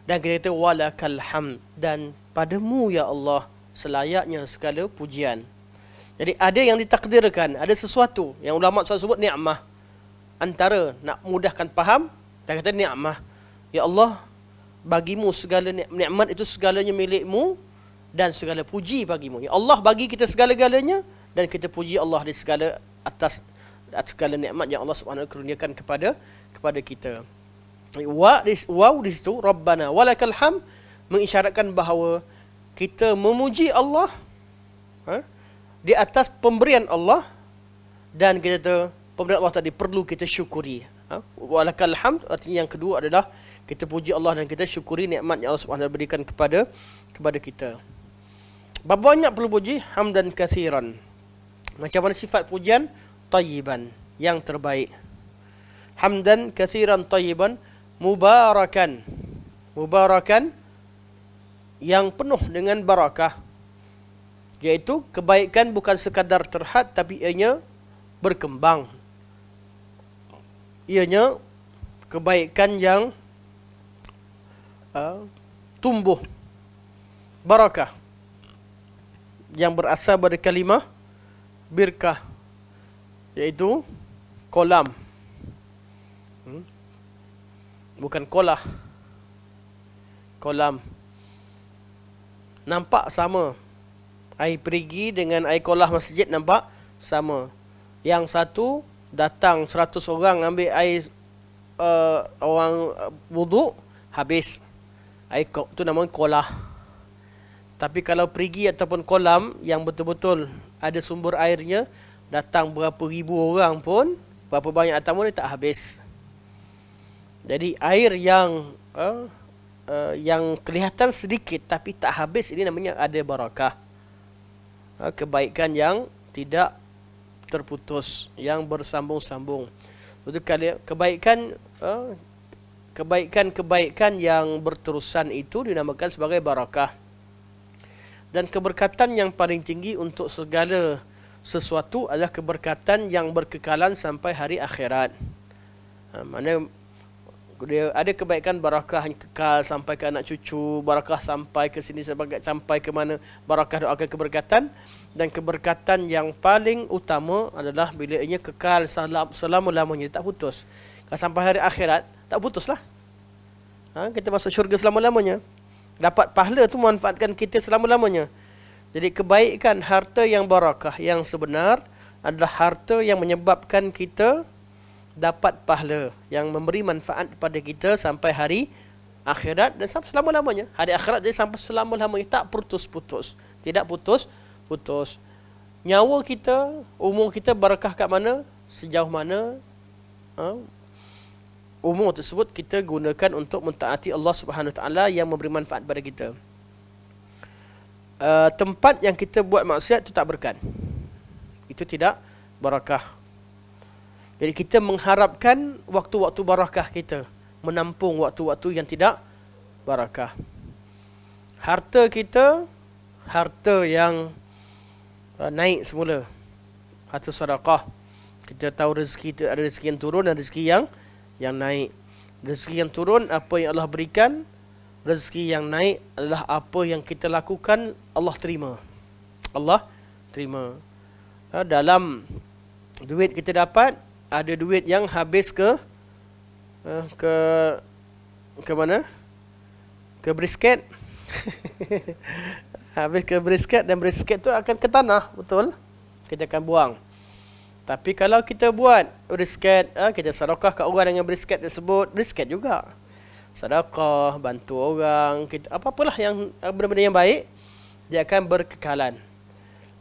Dan kita kata walakal hamd, dan padamu ya Allah selayaknya segala pujian. Jadi ada yang ditakdirkan, ada sesuatu yang ulama selalu sebut nikmah. Antara nak mudahkan faham, dia kata nikmah. Ya Allah, bagimu segala nikmat itu segalanya milikmu, dan segala puji bagimu. Ya Allah bagi kita segala-galanya, dan kita puji Allah di segala atas segala nikmat yang Allah Subhanahu kurniakan kepada kita. Wow di situ Rabbana walakal hamd, mengisyaratkan bahawa kita memuji Allah di atas pemberian Allah, dan kita pemberian Allah tadi perlu kita syukuri. Walakal hamd, artinya yang kedua adalah kita puji Allah dan kita syukuri nikmat yang Allah Subhanahu berikan kepada kita. Berapa banyak perlu puji? Hamdan kathiran. Macam mana sifat pujian? Tayyiban, yang terbaik. Hamdan kathiran tayyiban mubarakan. Mubarakan yang penuh dengan barakah. Iaitu kebaikan bukan sekadar terhad, tapi ianya berkembang. Ianya kebaikan yang tumbuh. Barakah yang berasal dari kalimah birkah, iaitu kolam, bukan kolah. Kolam nampak sama. Air perigi dengan air kolah masjid nampak sama. Yang satu datang 100 orang ambil air orang wuduk, habis. Air itu namanya kolah. Tapi kalau perigi ataupun kolam yang betul-betul ada sumber airnya, datang berapa ribu orang pun, berapa banyak tamu ni tak habis. Jadi air yang kelihatan sedikit tapi tak habis, ini namanya ada barakah. Kebaikan yang tidak terputus, yang bersambung-sambung. Itu kebaikan yang berterusan itu dinamakan sebagai barakah. Dan keberkatan yang paling tinggi untuk segala sesuatu adalah keberkatan yang berkekalan sampai hari akhirat. Mana dia ada kebaikan barakah yang kekal sampai ke anak cucu, barakah sampai ke sini, sampai ke mana, barakah doakan keberkatan. Dan keberkatan yang paling utama adalah bila ianya kekal selama-lamanya, tak putus. Kalau sampai hari akhirat, tak putuslah. Kita masuk syurga selama-lamanya. Dapat pahala tu manfaatkan kita selama-lamanya. Jadi kebaikan harta yang barakah yang sebenar adalah harta yang menyebabkan kita dapat pahala, yang memberi manfaat kepada kita sampai hari akhirat dan sampai selama-lamanya. Hari akhirat jadi sampai selama-lamanya, tak putus-putus. Tidak putus-putus. Nyawa kita, umur kita barakah kat mana? Sejauh mana? Umur tersebut kita gunakan untuk mentaati Allah Subhanahu Wa Taala yang memberi manfaat pada kita. Tempat yang kita buat maksiat itu tak berkat. Itu tidak barakah. Jadi kita mengharapkan waktu-waktu barakah kita, menampung waktu-waktu yang tidak barakah. Harta kita, harta yang naik semula, harta sedekah. Kita tahu rezeki, ada rezeki yang turun dan rezeki yang naik. Rezeki yang turun apa yang Allah berikan, rezeki yang naik adalah apa yang kita lakukan, Allah terima. Allah terima. Dalam duit kita dapat, ada duit yang habis ke mana? Ke brisket. Habis ke brisket, dan brisket tu akan ke tanah, betul? Kita akan buang. Tapi kalau kita buat brisket, kita sedekah kat orang dengan brisket tersebut, brisket juga. Sedekah, bantu orang, kita, apa-apalah yang benda-benda yang baik, dia akan berkekalan.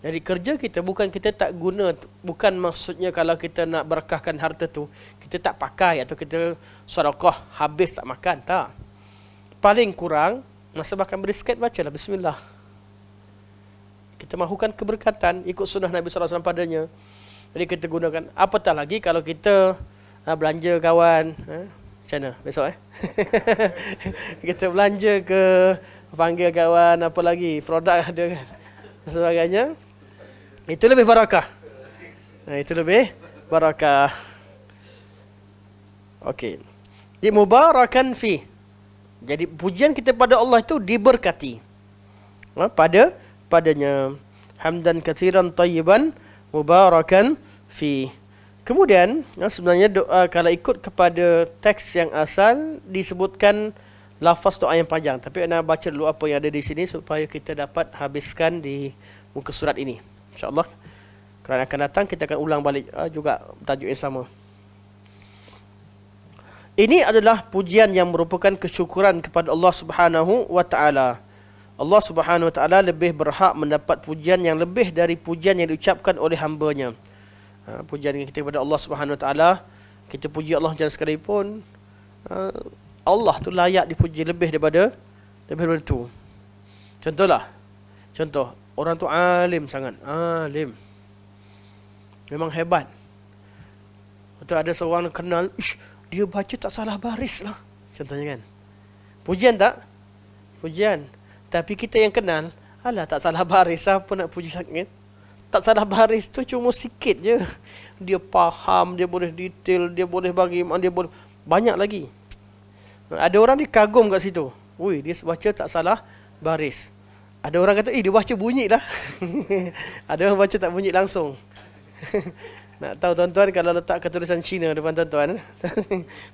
Jadi kerja kita bukan kita tak guna, bukan maksudnya kalau kita nak berkahkan harta tu, kita tak pakai atau kita sedekah habis tak makan, tak. Paling kurang, masa makan brisket, bacalah bismillah. Kita mahukan keberkatan, ikut sunnah Nabi SAW padanya. Jadi kita gunakan. Apatah lagi kalau kita belanja kawan, macam mana besok kita belanja ke, panggil kawan, apa lagi, produk ada kan, sebagainya. Itu lebih barakah. Itu lebih barakah. Okey. Jadi mubarakan fi. Jadi pujian kita pada Allah itu diberkati. Padanya. Hamdan katsiran tayyiban mubarakan fi. Kemudian sebenarnya doa kalau ikut kepada teks yang asal disebutkan lafaz doa yang panjang, tapi ana baca dulu apa yang ada di sini supaya kita dapat habiskan di muka surat ini. InsyaAllah kerana akan datang kita akan ulang balik juga tajuk yang sama. Ini adalah pujian yang merupakan kesyukuran kepada Allah Subhanahu wa taala. Allah Subhanahu wa taala lebih berhak mendapat pujian yang lebih dari pujian yang diucapkan oleh hamba-Nya. Pujian kita kepada Allah Subhanahu wa taala, kita puji Allah jangan sekalipun, Allah tu layak dipuji lebih daripada itu. Contoh, orang tu alim sangat, alim. Memang hebat. Betul, ada seorang kenal, dia baca tak salah baris lah. Contohnya kan. Pujian tak? Pujian. Tapi kita yang kenal, alah tak salah baris, siapa nak puji sangat? Tak salah baris tu cuma sikit je. Dia faham, dia boleh detail, dia boleh bagi, dia boleh banyak lagi. Ada orang dia kagum kat situ. Ui, dia baca tak salah baris. Ada orang kata, dia baca bunyi lah. Ada orang baca tak bunyi langsung. Nak tahu tuan-tuan, kalau letak ketulisan Cina depan tuan-tuan,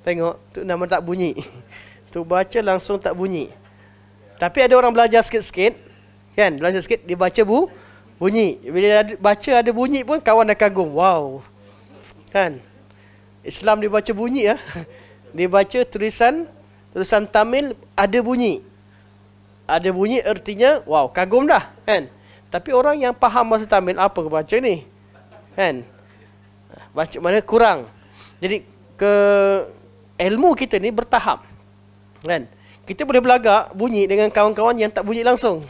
tengok, tu nama tak bunyi. Tu baca langsung tak bunyi. Tapi ada orang belajar sikit-sikit, kan? Belajar sikit, dia baca bunyi. Bila baca ada bunyi pun, kawan dah kagum. Wow. Kan? Islam dia baca bunyi ya. Dia baca tulisan Tamil ada bunyi. Ada bunyi artinya, wow, kagum dah, kan? Tapi orang yang faham bahasa Tamil, apa ke baca ni? Kan? Baca mana kurang. Jadi ilmu kita ni bertahap. Kan? Kita boleh belagak bunyi dengan kawan-kawan yang tak bunyi langsung.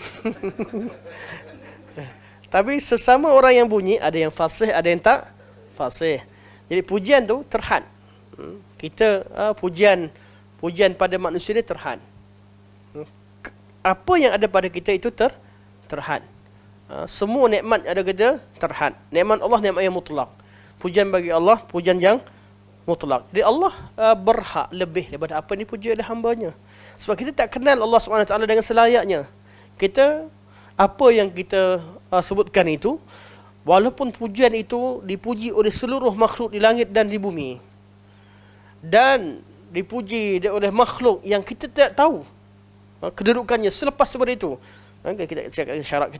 Tapi sesama orang yang bunyi, ada yang fasih, ada yang tak fasih. Jadi pujian tu terhad. Kita pujian pada manusia ni terhad. Apa yang ada pada kita itu terhad. Semua nikmat ada kita terhad. Nikmat Allah nikmat yang mutlak. Pujian bagi Allah pujian yang mutlak. Jadi Allah berhak lebih daripada apa ni puji oleh hamba-Nya. Sebab kita tak kenal Allah SWT dengan selayaknya. Apa yang kita sebutkan itu, walaupun pujian itu dipuji oleh seluruh makhluk di langit dan di bumi, dan dipuji oleh makhluk yang kita tidak tahu kedudukannya selepas daripada itu. Kita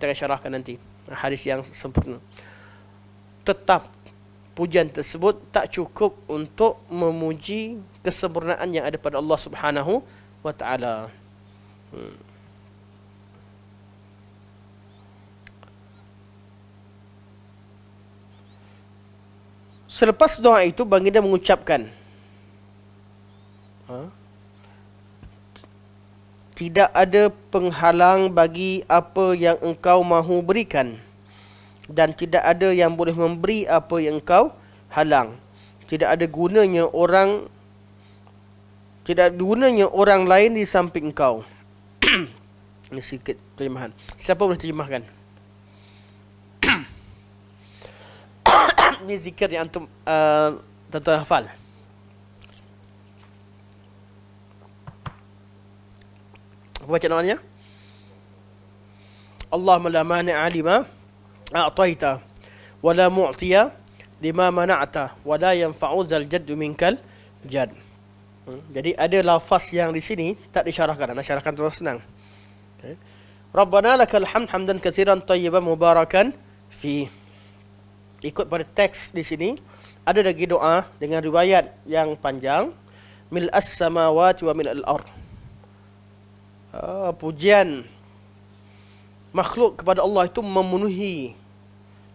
akan syarahkan nanti hadis yang sempurna. Tetap pujian tersebut tak cukup untuk memuji kesempurnaan yang ada pada Allah Subhanahu wa taala. Selepas doa itu baginda mengucapkan, tidak ada penghalang bagi apa yang engkau mahu berikan, dan tidak ada yang boleh memberi apa yang engkau halang. Tidak ada gunanya orang lain di samping engkau. Ini sikit terjemahan. Siapa boleh terjemahkan? Ini zikir yang antum tuan-tuan hafal. Apa baca namanya? Allahumma la mani'a lima a'taita wa la mu'tiya lima mana'ta wa la yanfa'u zal jaddu minkal jad. Jadi ada lafaz yang di sini tak disyarahkan. Nak syarahkan terus senang. Okay. Rabbana lakal hamd hamdan katsiran tayyiban mubarakan fi. Ikut pada teks di sini ada lagi doa dengan riwayat yang panjang, mil as-samawati wa mil al-ard. Pujian makhluk kepada Allah itu memenuhi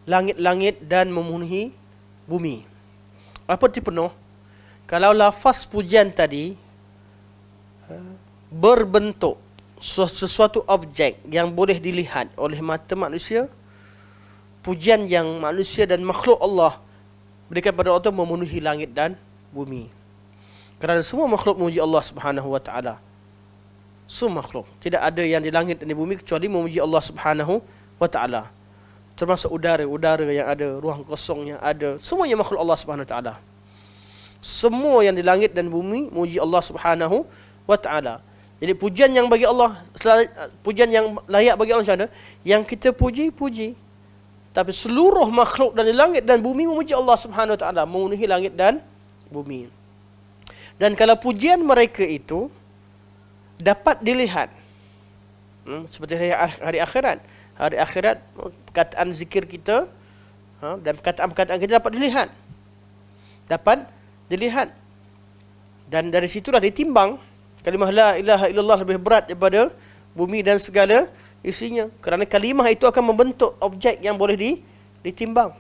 langit-langit dan memenuhi bumi. Apa arti penuh? Kalau lafaz pujian tadi berbentuk sesuatu objek yang boleh dilihat oleh mata manusia, pujian yang manusia dan makhluk Allah berikan kepada Allah itu memenuhi langit dan bumi. Kerana semua makhluk memuji Allah Subhanahu wa taala. Semua makhluk, tidak ada yang di langit dan di bumi kecuali memuji Allah Subhanahu wa taala. Termasuk udara yang ada, ruang kosong yang ada, semuanya makhluk Allah Subhanahu wa taala. Semua yang di langit dan bumi memuji Allah Subhanahu wa taala. Jadi pujian yang bagi Allah, pujian yang layak bagi Allah macam mana? Yang kita puji. Tapi seluruh makhluk dari langit dan bumi memuji Allah Subhanahu wa taala, memenuhi langit dan bumi. Dan kalau pujian mereka itu dapat dilihat, seperti hari akhirat. Hari akhirat, perkataan zikir kita dan perkataan-perkataan kita dapat dilihat. Dan dari situlah ditimbang. Kalimah la ilaha illallah lebih berat daripada bumi dan segala isinya. Kerana kalimah itu akan membentuk objek yang boleh ditimbang,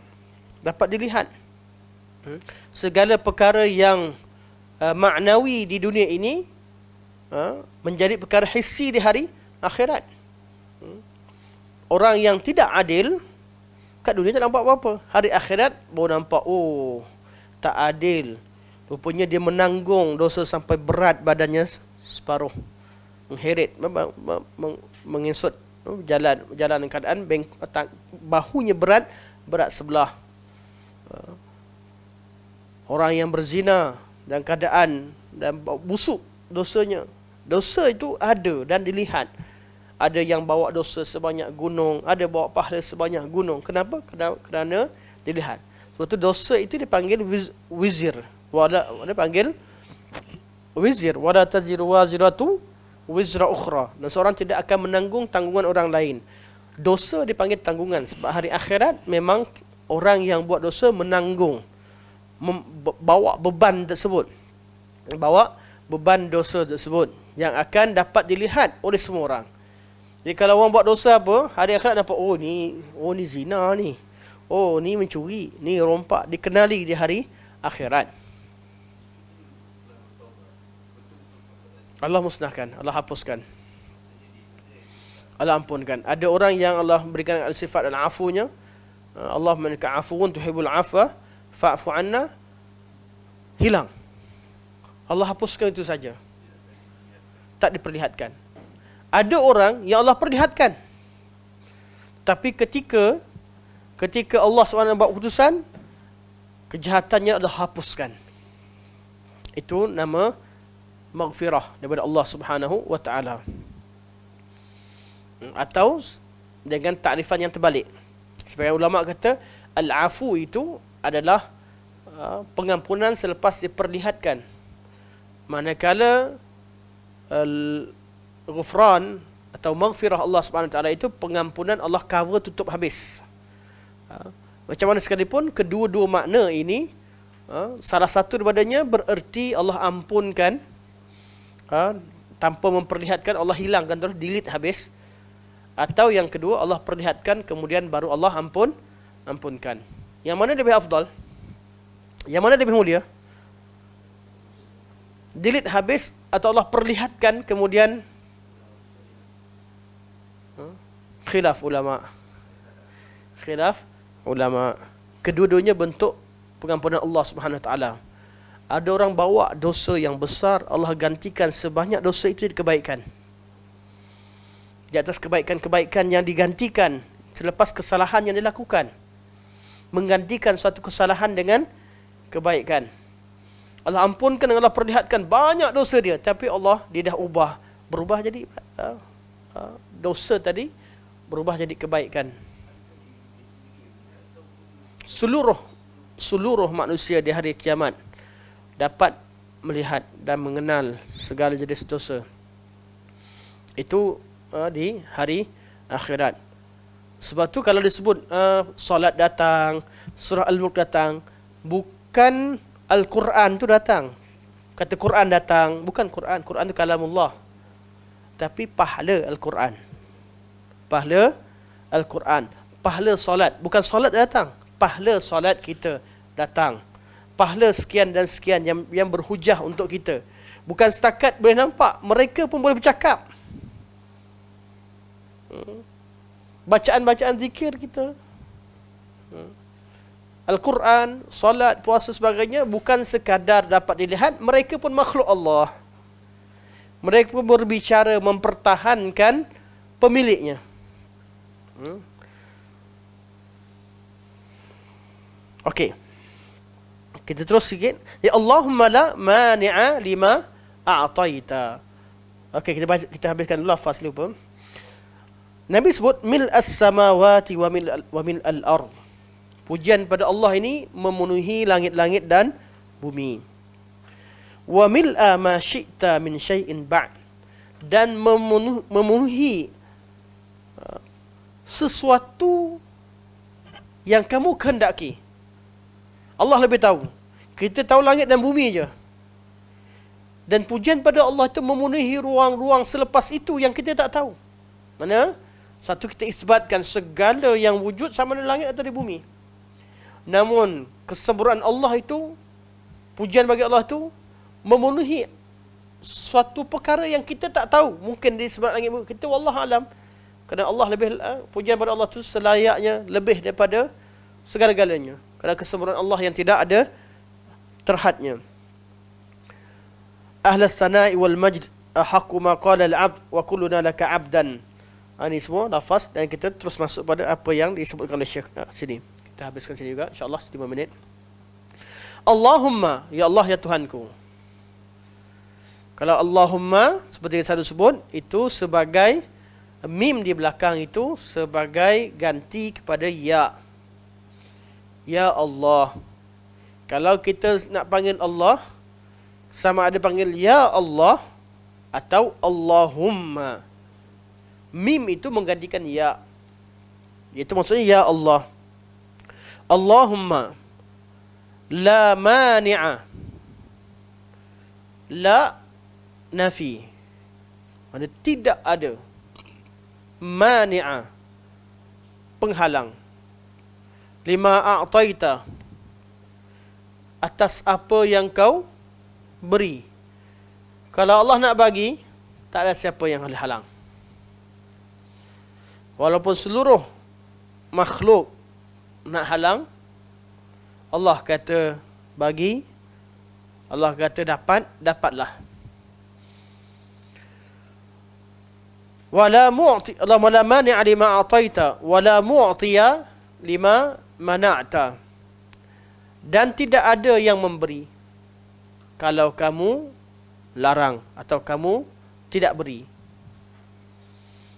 dapat dilihat. Segala perkara yang maknawi di dunia ini menjadi perkara hissi di hari akhirat. Orang yang tidak adil kat dunia tak nampak apa-apa. Hari akhirat baru nampak, oh, tak adil. Rupanya dia menanggung dosa sampai berat badannya separuh. Mengheret, mengesut jalan dalam keadaan bahunya berat sebelah. Orang yang berzina dan keadaan dan busuk dosanya. Dosa itu ada dan dilihat. Ada yang bawa dosa sebanyak gunung, ada bawa pahala sebanyak gunung. Kenapa? Kerana dilihat. Sebab itu dosa itu dipanggil wizir. Dipanggil wizir. Wala taziru waziratu wizra ukhra. Dan seorang tidak akan menanggung tanggungan orang lain. Dosa dipanggil tanggungan. Sebab hari akhirat memang orang yang buat dosa menanggung, bawa beban tersebut. Bawa beban dosa tersebut yang akan dapat dilihat oleh semua orang. Jadi kalau orang buat dosa apa, hari akhirat dapat, oh ni zina ni. Oh ni mencuri, ni rompak, dikenali di hari akhirat. Allah musnahkan, Allah hapuskan, Allah ampunkan. Ada orang yang Allah berikan sifat al-afunya. Allah innaka afuwun tuhibbul afwa fa'fu anna, hilang. Allah hapuskan itu saja. Tak diperlihatkan. Ada orang yang Allah perlihatkan. Tapi ketika Allah SWT buat keputusan, kejahatannya Allah hapuskan. Itu nama maghfirah daripada Allah Subhanahu wa taala. Atau dengan takrifan yang terbalik. Sebagai ulama kata, al-afu itu adalah pengampunan selepas diperlihatkan. Manakala al-ghufran atau maghfirah Allah Subhanahu wa taala itu pengampunan Allah cover, tutup habis. Macam mana sekalipun kedua-dua makna ini, salah satu daripadanya bererti Allah ampunkan, tanpa memperlihatkan, Allah hilangkan terus, delete habis. Atau yang kedua, Allah perlihatkan kemudian baru Allah ampunkan. Yang mana lebih afdal? Yang mana lebih mulia? Delete habis atau Allah perlihatkan kemudian? Khilaf ulama. Kedua-duanya bentuk pengampunan Allah Subhanahu wa taala. Ada orang bawa dosa yang besar, Allah gantikan sebanyak dosa itu jadi kebaikan. Di atas kebaikan-kebaikan yang digantikan selepas kesalahan yang dilakukan. Menggantikan suatu kesalahan dengan kebaikan. Allah ampunkan dan Allah perlihatkan banyak dosa dia, tapi Allah dia dah berubah jadi dosa tadi berubah jadi kebaikan. Seluruh manusia di hari kiamat dapat melihat dan mengenal segala jenis dosa. Itu di hari akhirat. Sebab tu kalau disebut solat datang, surah Al-Mulk datang, bukan Al-Quran tu datang. Kata Quran datang, bukan Quran. Quran tu kalamullah. Tapi pahala Al-Quran. Pahala Al-Quran. Pahala solat. Bukan solat datang. Pahala solat kita datang. Pahala sekian dan sekian yang berhujah untuk kita. Bukan setakat boleh nampak, mereka pun boleh bercakap. Bacaan-bacaan zikir kita, Al-Quran, solat, puasa sebagainya, bukan sekadar dapat dilihat, mereka pun makhluk Allah. Mereka pun berbicara, mempertahankan pemiliknya. Okey. Kita terus sikit. Ya Allahumma la mani'a lima a'taita. Okey, kita habiskan dulu lafaz lupa. Nabi sebut mil as-samawati wa mil al-ard. Pujian pada Allah ini memenuhi langit-langit dan bumi. Wa mil'a ma syi'ta min syai'in ba'd. Dan memenuhi sesuatu yang kamu kehendaki. Allah lebih tahu. Kita tahu langit dan bumi je.
Dan pujian pada Allah itu memenuhi ruang-ruang selepas itu yang kita tak tahu. Mana? Satu, kita isbatkan segala yang wujud sama di langit atau di bumi. Namun kesempurnaan Allah itu, pujian bagi Allah itu memenuhi suatu perkara yang kita tak tahu. Mungkin di sebelah langit bumi. Kita wallah alam. Kerana Allah lebih, pujian pada Allah itu selayaknya lebih daripada segala-galanya. Kerana kesempurnaan Allah yang tidak ada terhadnya. Ahlus sana'i wal majd ahaqqu ma qala al-'abd wa kulluna laka 'abdan. Ini semua lafaz, dan kita terus masuk pada apa yang disebutkan oleh Syekh sini. Kita habiskan sini juga insya-Allah 5 minit. Allahumma, ya Allah ya Tuhanku. Kalau Allahumma seperti yang saya sebut, itu sebagai mim di belakang itu sebagai ganti kepada ya. Ya Allah. Kalau kita nak panggil Allah, sama ada panggil ya Allah atau Allahumma. Mim itu menggantikan ya. Itu maksudnya ya Allah. Allahumma la mani'a. La nafi. Maksudnya tidak ada. Mani'a, penghalang. Lima a'taita, atas apa yang kau beri. Kalau Allah nak bagi, tak ada siapa yang boleh halang. Walaupun seluruh makhluk nak halang, Allah kata bagi, Allah kata dapat, dapatlah. Wala mu'ti, Allahumma la mani'a lima a'taita wala mu'tiya lima mana'ta. Dan tidak ada yang memberi kalau kamu larang atau kamu tidak beri.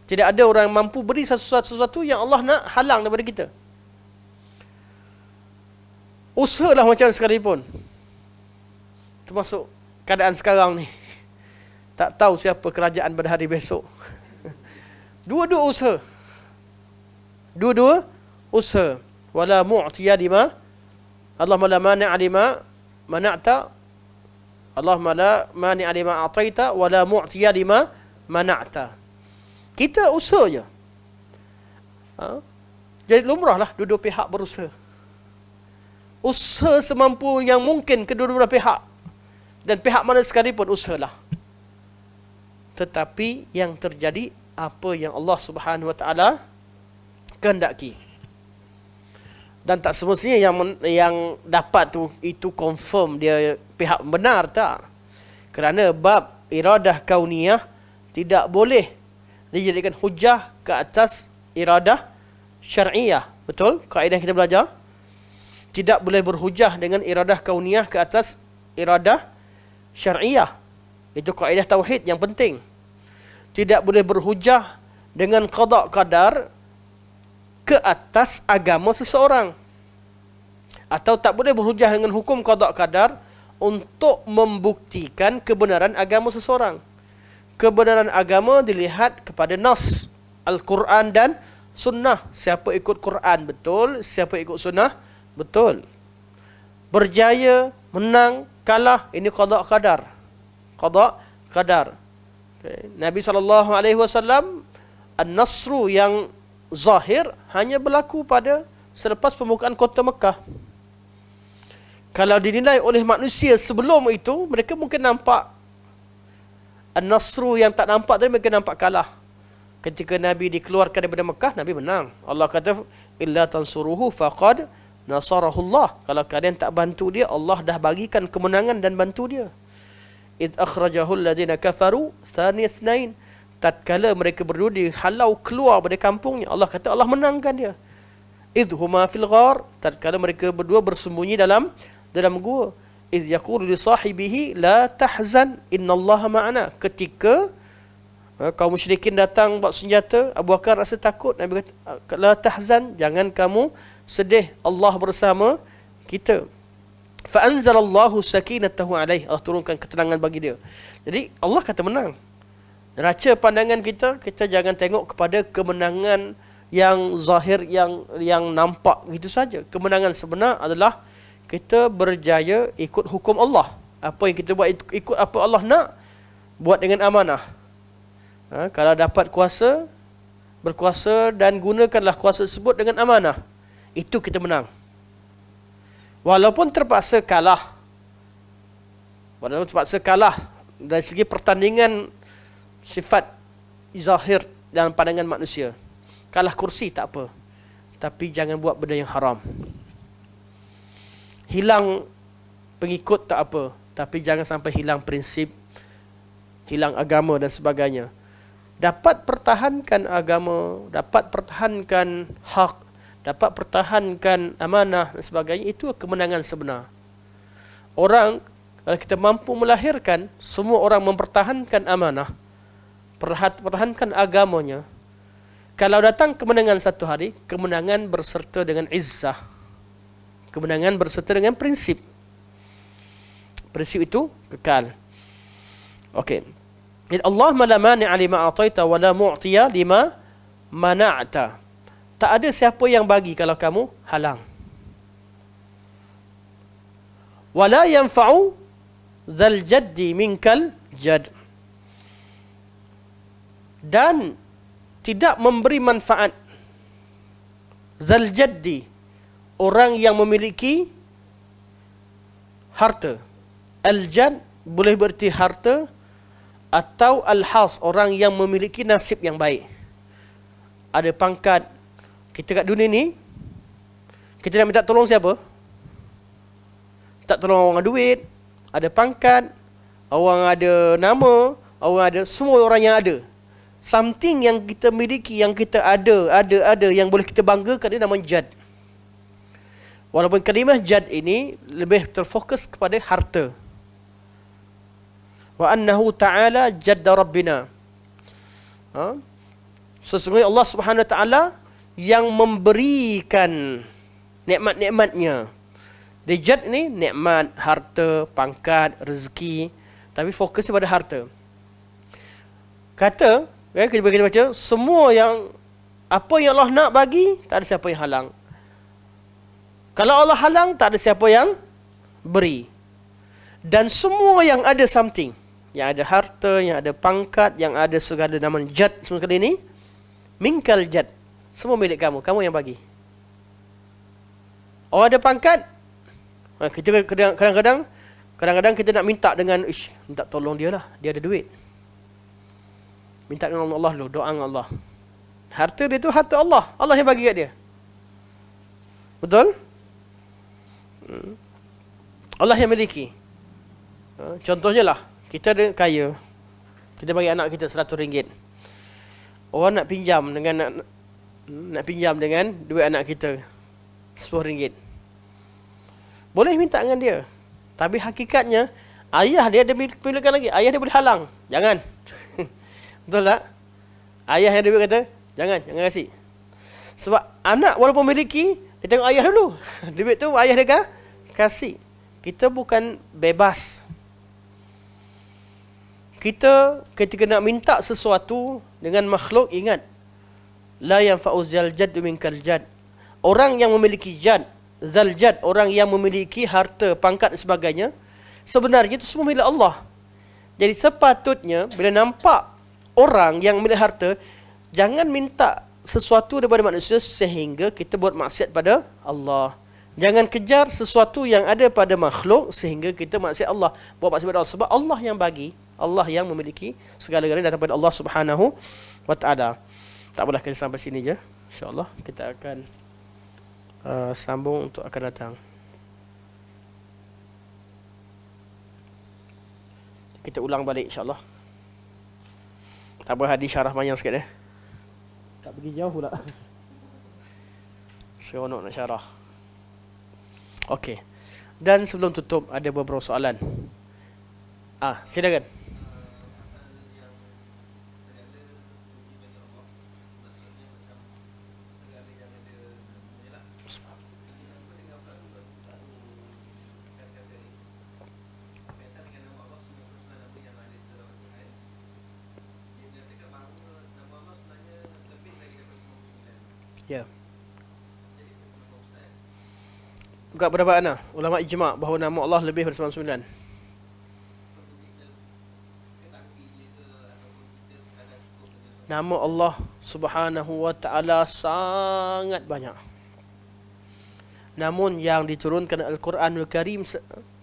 Tidak ada orang yang mampu beri sesuatu yang Allah nak halang daripada kita. Usahalah macam sekalipun. Termasuk keadaan sekarang ni. Tak tahu siapa kerajaan pada hari besok. Dua-dua usaha. Dua-dua usaha. Wala mu'tiya lima, Allahumma la mani'a lima mana'ta, Allahumma la mani'a lima a'taita wala mu'tiya lima mana'ta. Kita usaha je. Jadi lumrahlah dua-dua pihak berusaha. Usaha semampu yang mungkin kedua-dua pihak. Dan pihak mana sekalipun usahalah. Tetapi yang terjadi apa yang Allah Subhanahu Wa Taala kehendaki. Dan tak semestinya yang dapat tu itu confirm dia pihak benar, tak. Kerana bab iradah kauniyah tidak boleh dijadikan hujah ke atas iradah syar'iyah. Betul? Kaedah kita belajar. Tidak boleh berhujah dengan iradah kauniyah ke atas iradah syar'iyah. Itu kaedah tauhid yang penting. Tidak boleh berhujah dengan qada qadar ke atas agama seseorang. Atau tak boleh berhujah dengan hukum qada qadar untuk membuktikan kebenaran agama seseorang. Kebenaran agama dilihat kepada nas, Al-Quran dan sunnah. Siapa ikut Quran betul, siapa ikut sunnah betul. Berjaya, menang, kalah, ini qada qadar. Qada qadar. Okay. Nabi SAW, an-nasru yang zahir hanya berlaku pada selepas pembukaan kota Mekah. Kalau dinilai oleh manusia sebelum itu, mereka mungkin nampak an-nasru yang tak nampak tadi, mereka nampak kalah. Ketika Nabi dikeluarkan daripada Mekah, Nabi menang. Allah kata, illa tansuruhu faqad nasarahullah. Kalau kalian tak bantu dia, Allah dah bagikan kemenangan dan bantu dia. Id akhrajahul ladina kafaru thani ithnain. Tatkala mereka berdua dihalau keluar dari kampungnya, Allah kata Allah menangkan dia. Id huma fil ghar. Tatkala mereka berdua bersembunyi dalam gua. Id yaqulu li sahibihi la tahzan innallaha ma'ana. Ketika kaum musyrikin datang bawa senjata, Abu Bakar rasa takut. Nabi kata la tahzan, jangan kamu sedih, Allah bersama kita. Fa anzalallahu sakinatahu alaihi. Allah turunkan ketenangan bagi dia. Jadi Allah kata menang. Raca pandangan kita, kita jangan tengok kepada kemenangan yang zahir, yang nampak gitu saja. Kemenangan sebenar adalah kita berjaya ikut hukum Allah. Apa yang kita buat ikut apa Allah nak, buat dengan amanah. Kalau dapat kuasa, berkuasa dan gunakanlah kuasa tersebut dengan amanah. Itu kita menang. Walaupun terpaksa kalah. Walaupun terpaksa kalah dari segi pertandingan sifat zahir dalam pandangan manusia. Kalah kursi tak apa. Tapi jangan buat benda yang haram. Hilang pengikut tak apa. Tapi jangan sampai hilang prinsip, hilang agama dan sebagainya. Dapat pertahankan agama, dapat pertahankan hak, dapat pertahankan amanah dan sebagainya, itu kemenangan sebenar. Orang, kalau kita mampu melahirkan, semua orang mempertahankan amanah, pertahankan agamanya. Kalau datang kemenangan satu hari, kemenangan berserta dengan izzah. Kemenangan berserta dengan prinsip. Prinsip itu kekal. Okey. Allah la mani'a lima ataita wa la mu'tiya lima mana'ta. Tak ada siapa yang bagi kalau kamu halang. Wa la yanfa'u dzal jaddi minkal jad. Dan tidak memberi manfaat dzal jaddi, orang yang memiliki harta. Al-jad boleh berarti harta, atau al-has, orang yang memiliki nasib yang baik. Ada pangkat. Kita kat dunia ni, kita nak minta tolong siapa? Tak tolong orang ada duit, ada pangkat, orang ada nama, orang ada, semua orang yang ada. Something yang kita miliki, yang kita ada, yang boleh kita banggakan, dia nama jad. Walaupun kalimah jad ini lebih terfokus kepada harta. Wa annahu ta'ala jadda rabbina. Sesungguhnya Allah Subhanahu wa taala yang memberikan nikmat-nikmatnya. Jad ni nikmat, harta, pangkat, rezeki, tapi fokus pada harta. Kata, kita baca, semua yang apa yang Allah nak bagi, tak ada siapa yang halang. Kalau Allah halang, tak ada siapa yang beri. Dan semua yang ada something, yang ada harta, yang ada pangkat, yang ada segala nama jad semua sekali ini, minkal jad, semua milik kamu, kamu yang bagi. Orang ada pangkat, kita kadang-kadang kita nak minta dengan, minta tolong dia lah, dia ada duit. Minta dengan Allah dulu, doa dengan Allah. Harta dia tu harta Allah, Allah yang bagi kat dia. Betul? Allah yang miliki. Contohnya lah, kita ada kaya, kita bagi anak kita RM100. Orang nak pinjam dengan duit anak kita RM10. Boleh minta dengan dia. Tapi hakikatnya ayah dia ada pilihan lagi, ayah dia boleh halang. Jangan. Betul tak? Ayah yang ada duit kata, jangan kasih. Sebab anak walaupun memiliki, dia tengok ayah dulu. Duit tu ayah dia kasih. Kita bukan bebas. Kita ketika nak minta sesuatu dengan makhluk, ingat, la yanfa'u zal jadd minkal jadd. Orang yang memiliki jad, zal jadd, orang yang memiliki harta, pangkat dan sebagainya, sebenarnya itu semua milik Allah. Jadi sepatutnya bila nampak orang yang milik harta, jangan minta sesuatu daripada manusia sehingga kita buat maksiat pada Allah. Jangan kejar sesuatu yang ada pada makhluk sehingga kita maksiat Allah. Buat maksiat pada Allah. Sebab Allah yang bagi, Allah yang memiliki segala-galanya datang pada Allah Subhanahu wa taala. Tak apalah, kita sampai sini je. InsyaAllah kita akan sambung untuk akan datang. Kita ulang balik insyaAllah. Tak apa, hadis syarah panjang sikit tak pergi jauh pula. Seronok nak syarah. Okey. Dan sebelum tutup ada beberapa soalan. Silakan. Ya. Bukan pendapat ana, ulama ijma' bahawa nama Allah lebih daripada 99. Nama Allah Subhanahu wa taala sangat banyak. Namun yang diturunkan Al-Quranul Karim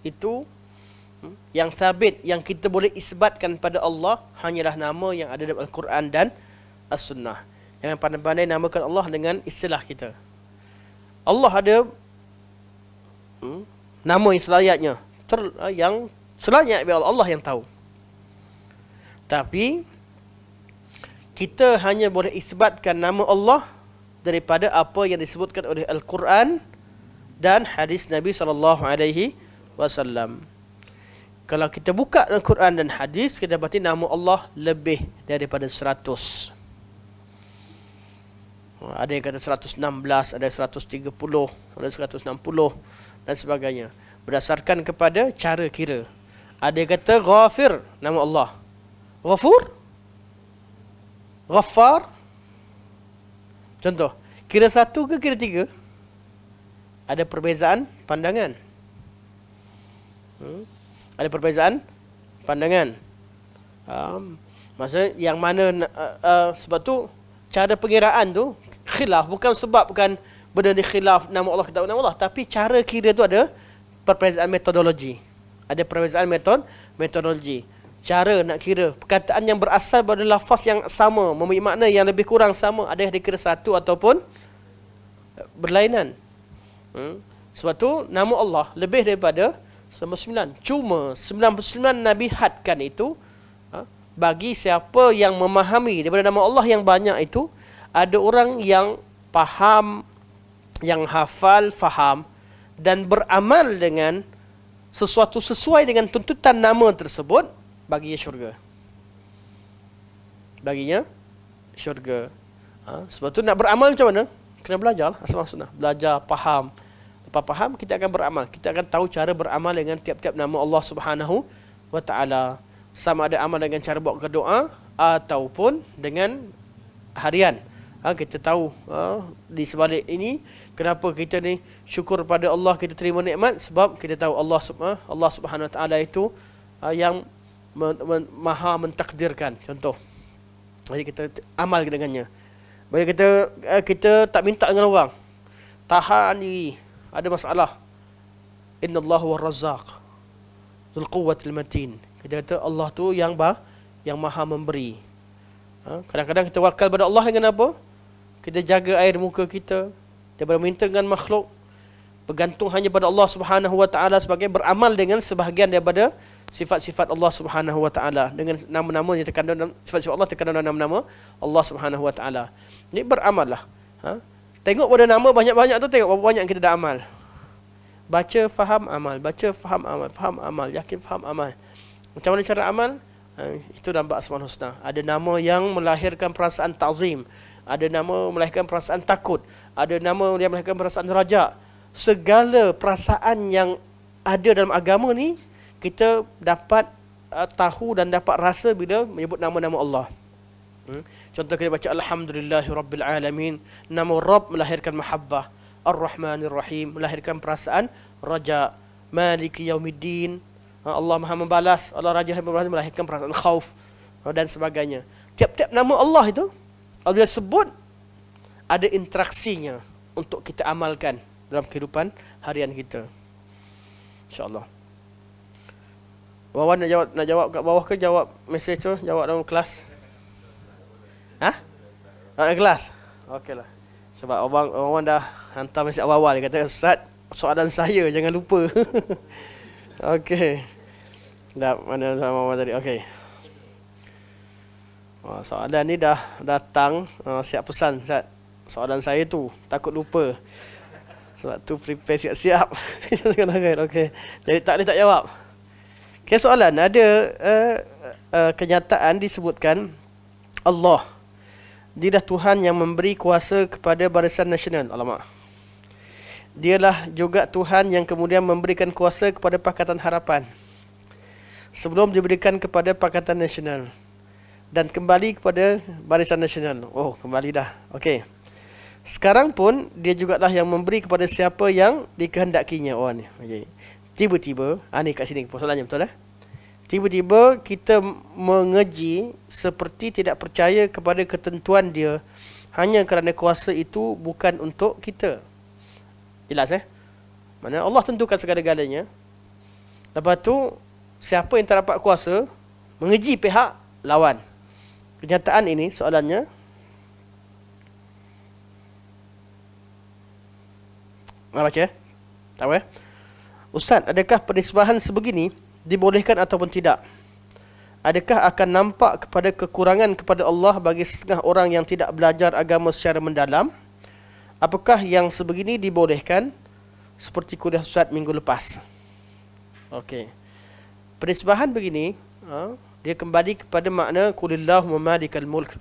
itu yang sabit, yang kita boleh isbatkan pada Allah hanyalah nama yang ada dalam Al-Quran dan As-Sunnah. Jangan pandai-pandai namakan Allah dengan istilah kita. Allah ada nama yang selayaknya, yang selayak biar Allah yang tahu. Tapi kita hanya boleh isbatkan nama Allah daripada apa yang disebutkan oleh Al-Quran dan hadis Nabi SAW. Kalau kita buka Al-Quran dan hadis, kita dapati nama Allah lebih daripada 100. Ada yang kata 116, ada 130, ada 160 dan sebagainya. Berdasarkan kepada cara kira. Ada yang kata Ghafir, nama Allah. Ghafur? Ghaffar? Contoh, kira 1 ke kira 3? Ada perbezaan pandangan. Ada perbezaan pandangan. Maksudnya yang mana sebab tu cara pengiraan tu khilaf, bukan benda ni khilaf nama Allah kita nama Allah, tapi cara kira tu ada perbezaan metodologi. Ada perbezaan metodologi. Cara nak kira perkataan yang berasal pada lafaz yang sama, mempunyai makna yang lebih kurang sama, ada yang dikira satu ataupun berlainan. Sebab tu nama Allah lebih daripada 99. Cuma 99 Nabi hadkan itu bagi siapa yang memahami daripada nama Allah yang banyak itu. Ada orang yang faham, yang hafal, faham dan beramal dengan sesuatu sesuai dengan tuntutan nama tersebut, baginya syurga. Baginya syurga. Sebab tu nak beramal macam mana? Kena belajar lah, asal maksudnya. Belajar, faham. Lepas faham, kita akan beramal. Kita akan tahu cara beramal dengan tiap-tiap nama Allah Subhanahu wa ta'ala. Sama ada amal dengan cara buat doa ataupun dengan harian. Kita tahu di sebalik ini kenapa kita ni syukur pada Allah, kita terima nikmat, sebab kita tahu Allah Subhanahu wa ta'ala itu yang maha mentakdirkan. Contoh, jadi kita amal dengannya. Bagi kita tak minta dengan orang, tahan diri, ada masalah. Innallahu war-razzaq dzul quwwatil matin. Kita kata Allah tu yang maha memberi. Kadang-kadang kita wakal pada Allah dengan apa? Kita jaga air muka kita daripada minta dengan makhluk, bergantung hanya pada Allah Subhanahu wa ta'ala, sebagai beramal dengan sebahagian daripada sifat-sifat Allah Subhanahu wa ta'ala, dengan nama-nama yang terkandung dalam sifat-sifat Allah, terkandung dalam nama Allah Subhanahu wa ta'ala. Ini beramal lah. Tengok pada nama banyak-banyak tu, tengok berapa banyak yang kita dah amal. Baca, faham, amal. Baca, faham, amal. Faham, amal. Yakin, faham, amal. Macam mana cara amal? Itu dalam Asmaul Husna. Ada nama yang melahirkan perasaan ta'zim. Ada nama melahirkan perasaan takut. Ada nama yang melahirkan perasaan raja. Segala perasaan yang ada dalam agama ni, kita dapat tahu dan dapat rasa bila menyebut nama-nama Allah. Contoh kita baca Alhamdulillahirrabbilalamin. Nama Rabb melahirkan mahabbah. Ar-Rahmanir-Rahim melahirkan perasaan raja. Maliki Yaumiddin, Allah Maha membalas. Allah Raja melahirkan perasaan khauf dan sebagainya. Tiap-tiap nama Allah itu apabila sebut, ada interaksinya untuk kita amalkan dalam kehidupan harian kita. InsyaAllah. Wawan nak jawab kat bawah ke jawab mesej tu? Jawab dalam kelas? Dalam kelas? Okeylah. Sebab Wawan dah hantar mesej awal-awal. Dia kata, Ustaz, soalan saya jangan lupa. Okey. Dah mana sama Wawan tadi? Okey. Soalan ni dah datang. Siap pesan, Ustaz. Soalan saya tu takut lupa. Sebab tu prepare siap-siap. Okey. Jadi tak boleh tak jawab. Okay, soalan. Ada kenyataan disebutkan Allah, dialah Tuhan yang memberi kuasa kepada Barisan Nasional. Alamak. Dialah juga Tuhan yang kemudian memberikan kuasa kepada Pakatan Harapan sebelum diberikan kepada Pakatan Nasional dan kembali kepada Barisan Nasional. Oh, kembali dah. Okey. Sekarang pun dia jugalah yang memberi kepada siapa yang dikehendakinya. Oh ni. Okey. Tiba-tiba, ni kat sini persoalannya, betul dah? tiba-tiba kita mengeji seperti tidak percaya kepada ketentuan dia hanya kerana kuasa itu bukan untuk kita. Jelas Mana Allah tentukan segala-galanya. Lepas tu siapa yang tak dapat kuasa mengeji pihak lawan. Kenyataan ini soalannya, nak baca tak apa Ustaz, adakah penisbahan sebegini dibolehkan ataupun tidak? Adakah akan nampak kepada kekurangan kepada Allah bagi setengah orang yang tidak belajar agama secara mendalam? Apakah yang sebegini dibolehkan? Seperti kuliah Ustaz minggu lepas. Okey. Penisbahan begini, dia kembali kepada makna qulillahumma malikal mulk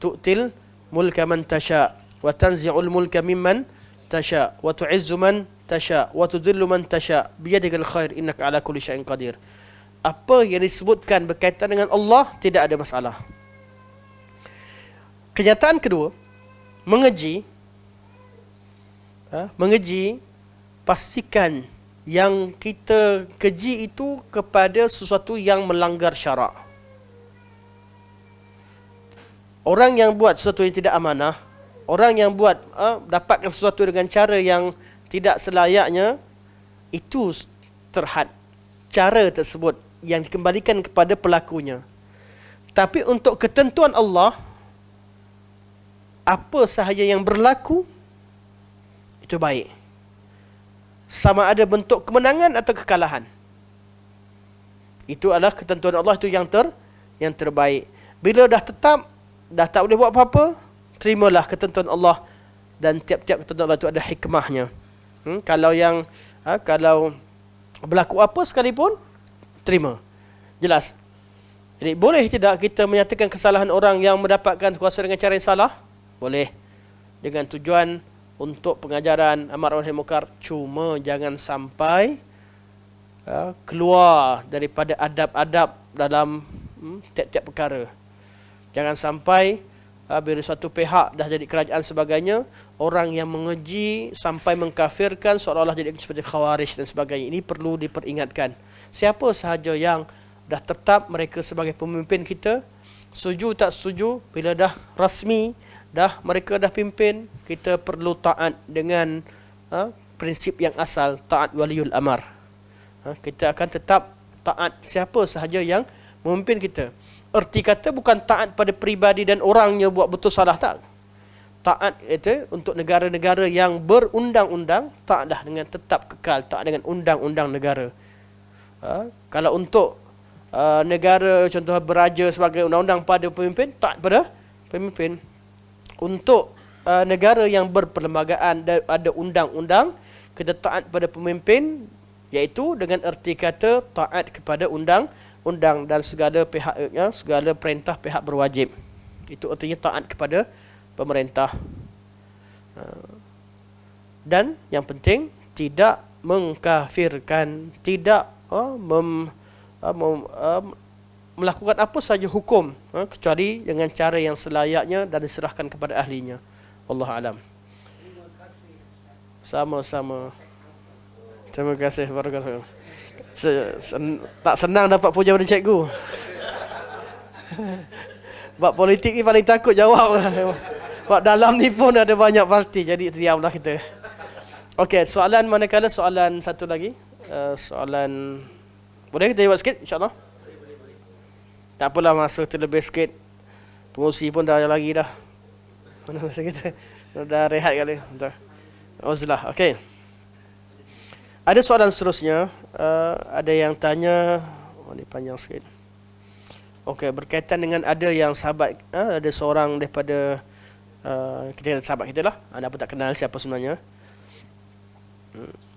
tu'til mulka man tasha wa tanzi'ul mulka mimman tasha wa tu'izzu man tasha wa tudhillu man tasha biyadikal khair innaka ala kulli syai'in qadir. Apa yang disebutkan berkaitan dengan Allah tidak ada masalah. Kenyataan kedua, mengeji pastikan yang kita keji itu kepada sesuatu yang melanggar syarak. Orang yang buat sesuatu yang tidak amanah, orang yang buat dapatkan sesuatu dengan cara yang tidak selayaknya, itu terhad cara tersebut yang dikembalikan kepada pelakunya. Tapi untuk ketentuan Allah, apa sahaja yang berlaku itu baik, sama ada bentuk kemenangan atau kekalahan. Itu adalah ketentuan Allah, itu yang terbaik. Bila dah tetap, dah tak boleh buat apa-apa, terimalah ketentuan Allah. Dan tiap-tiap ketentuan Allah itu ada hikmahnya. Kalau berlaku apa sekalipun, terima. Jelas. Jadi boleh tidak kita menyatakan kesalahan orang yang mendapatkan kuasa dengan cara yang salah? Boleh. Dengan tujuan untuk pengajaran amar ma'ruf nahi munkar. Cuma jangan sampai keluar daripada adab-adab dalam tiap-tiap perkara. Jangan sampai bila satu pihak dah jadi kerajaan sebagainya, orang yang mengeji sampai mengkafirkan seolah-olah jadi seperti khawarij dan sebagainya. Ini perlu diperingatkan. Siapa sahaja yang dah tetap mereka sebagai pemimpin kita, setuju tak setuju, bila dah rasmi, mereka dah pimpin, kita perlu taat dengan prinsip yang asal, taat waliul amar. Kita akan tetap taat siapa sahaja yang memimpin kita. Erti kata bukan taat pada peribadi dan orangnya buat betul salah, tak. Taat itu untuk negara-negara yang berundang-undang, taatlah dengan tetap kekal, taat dengan undang-undang negara. Kalau untuk negara contoh beraja sebagai undang-undang pada pemimpin, taat pada pemimpin. Untuk negara yang berperlembagaan dan ada undang-undang, kita taat pada pemimpin, iaitu dengan erti kata taat kepada undang-undang dan segala pihaknya, segala perintah pihak berwajib. Itu artinya taat kepada pemerintah. Dan yang penting tidak mengkafirkan, tidak melakukan apa saja hukum kecuali dengan cara yang selayaknya dan diserahkan kepada ahlinya. Wallahu alam. Sama-sama. Terima kasih. Barakallahu. Tak senang dapat puja dari cikgu. Bab politik ni paling takut jawab. Bab dalam ni pun ada banyak parti, jadi diamlah kita. Okey, soalan manakala soalan satu lagi. Soalan boleh kita jawab sikit insya-Allah? Tak apalah, masa terlebih sikit. Pengurusi pun dah lagi dah. Mana masa kita? Dah rehat kali. Uzlah. Okey. Ada soalan seterusnya. Ada yang tanya, ni panjang sikit. Okey, berkaitan dengan ada yang sahabat, ada seorang daripada kita sahabat kita lah. Anda pun tak kenal siapa sebenarnya.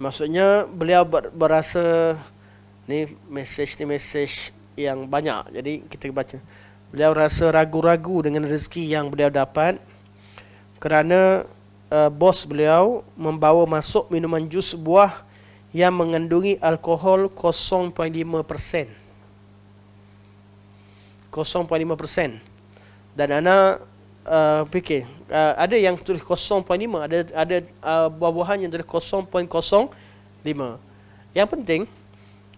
Maksudnya beliau berasa ni mesej yang banyak, jadi kita baca. Beliau rasa ragu-ragu dengan rezeki yang beliau dapat kerana bos beliau membawa masuk minuman jus buah yang mengandungi alkohol 0.5%. 0.5%. Dan ana fikir ada yang tulis 0.5, ada buah-buahan yang tulis 0.05. Yang penting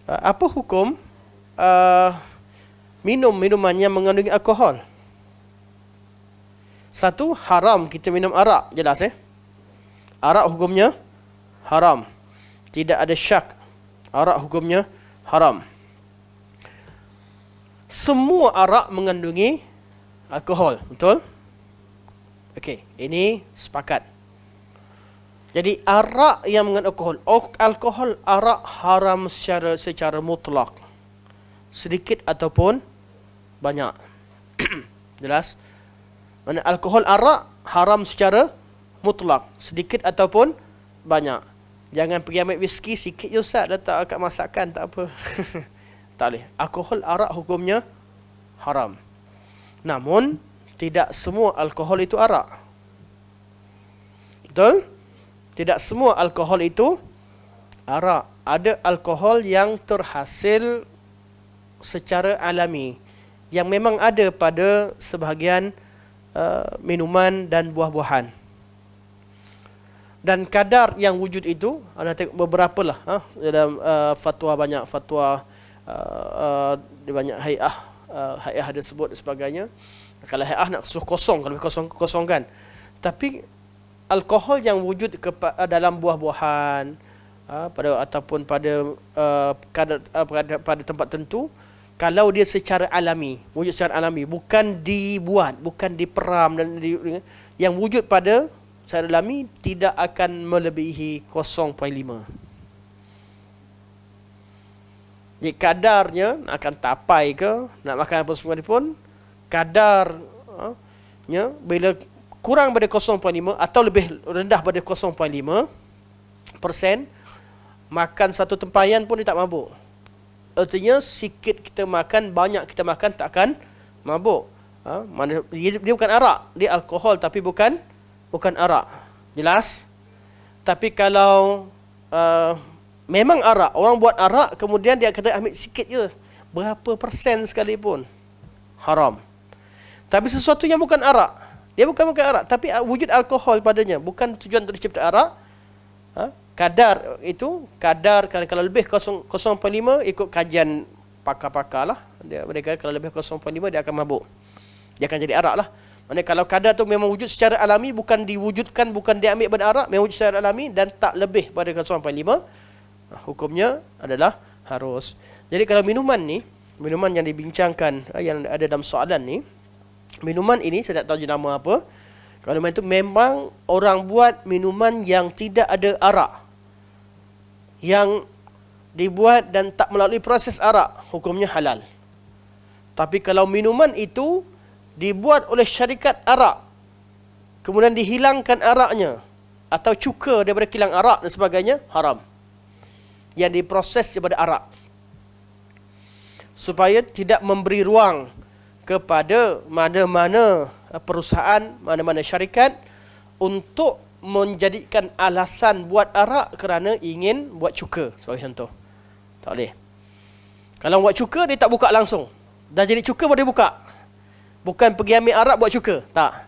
apa hukum minum minuman yang mengandungi alkohol. Satu, haram kita minum arak, jelas Arak hukumnya haram. Tidak ada syak. Arak hukumnya haram. Semua arak mengandungi alkohol, betul? Okey, ini sepakat. Jadi arak yang mengandung alkohol arak haram secara mutlak. Sedikit ataupun banyak. Jelas? Mana alkohol arak haram secara mutlak, sedikit ataupun banyak. Jangan pergi ambil whisky sikit je Ustaz, letak kat masakan, tak apa. Tak boleh. Alkohol arak hukumnya haram. Namun tidak semua alkohol itu arak. Betul? Tidak semua alkohol itu arak. Ada alkohol yang terhasil secara alami, yang memang ada pada sebahagian minuman dan buah-buahan. Dan kadar yang wujud itu, anda tengok beberapa lah dalam fatwa, banyak fatwa, banyak hai'ah ada sebut dan sebagainya. Kalau hai'ah nak suruh kosong, kalau kosongkan. Tapi alkohol yang wujud dalam buah-buahan ataupun pada tempat tertentu, kalau dia secara alami, wujud secara alami, bukan dibuat, bukan diperam dan yang wujud pada secara alami, tidak akan melebihi 0.5. Jadi kadarnya akan tapai ke, nak makan apa sekalipun, kadarnya bila kurang pada 0.5 atau lebih rendah pada 0.5%, makan satu tempayan pun dia tak mabuk. Artinya sikit kita makan, banyak kita makan takkan mabuk. Dia bukan arak, dia alkohol tapi bukan arak. Jelas? Tapi kalau memang arak, orang buat arak kemudian dia kata ambil sikit je, berapa persen sekalipun, haram. Tapi sesuatu yang bukan arak, dia bukan arak, tapi wujud alkohol padanya, bukan tujuan untuk dicipta arak. Kadar itu, kalau lebih 0.5 ikut kajian pakar-pakar lah. Mereka kalau lebih 0.5 dia akan mabuk. Dia akan jadi arak lah. Maksudnya kalau kadar tu memang wujud secara alami, bukan diwujudkan, bukan diambil pada arak, memang wujud secara alami dan tak lebih pada 0.5, hukumnya adalah harus. Jadi kalau minuman ni, minuman yang dibincangkan, yang ada dalam soalan ni, minuman ini saya tak tahu jenama apa. Kalau minuman itu memang orang buat minuman yang tidak ada arak, yang dibuat dan tak melalui proses arak, hukumnya halal. Tapi kalau minuman itu dibuat oleh syarikat arak, kemudian dihilangkan araknya, atau cuka daripada kilang arak dan sebagainya, haram. Yang diproses daripada arak, supaya tidak memberi ruang kepada mana-mana perusahaan, mana-mana syarikat untuk menjadikan alasan buat arak kerana ingin buat cuka, sebagai contoh. Tak boleh. Kalau buat cuka, dia tak buka langsung. Dah jadi cuka baru dia buka. Bukan pergi ambil arak buat cuka. Tak.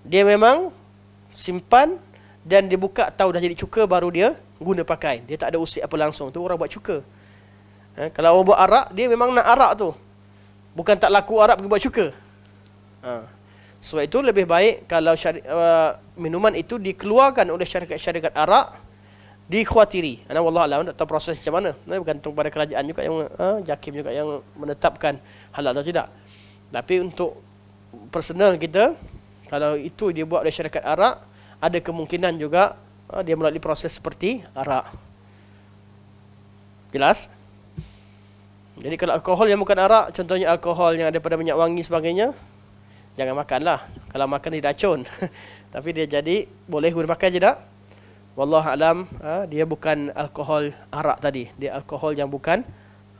Dia memang simpan dan dia buka, tahu dah jadi cuka baru dia guna pakai. Dia tak ada usik apa langsung. Tu orang buat cuka. Kalau orang buat arak, dia memang nak arak tu. Bukan tak laku arak pergi buat cuka. Sebab itu lebih baik kalau minuman itu dikeluarkan oleh syarikat-syarikat arak, dikhawatiri. Wallahualam, tak tahu proses macam mana. Bergantung pada kerajaan juga yang JAKIM juga yang menetapkan halal atau tidak. Tapi untuk personal kita, kalau itu dia buat oleh syarikat arak, ada kemungkinan juga dia melalui proses seperti arak. Jelas? Jadi kalau alkohol yang bukan arak, contohnya alkohol yang ada pada minyak wangi sebagainya, jangan makanlah. Kalau makan dia racun. Tapi dia jadi boleh guna pakai je tak? Wallahu alam, dia bukan alkohol arak tadi. Dia alkohol yang bukan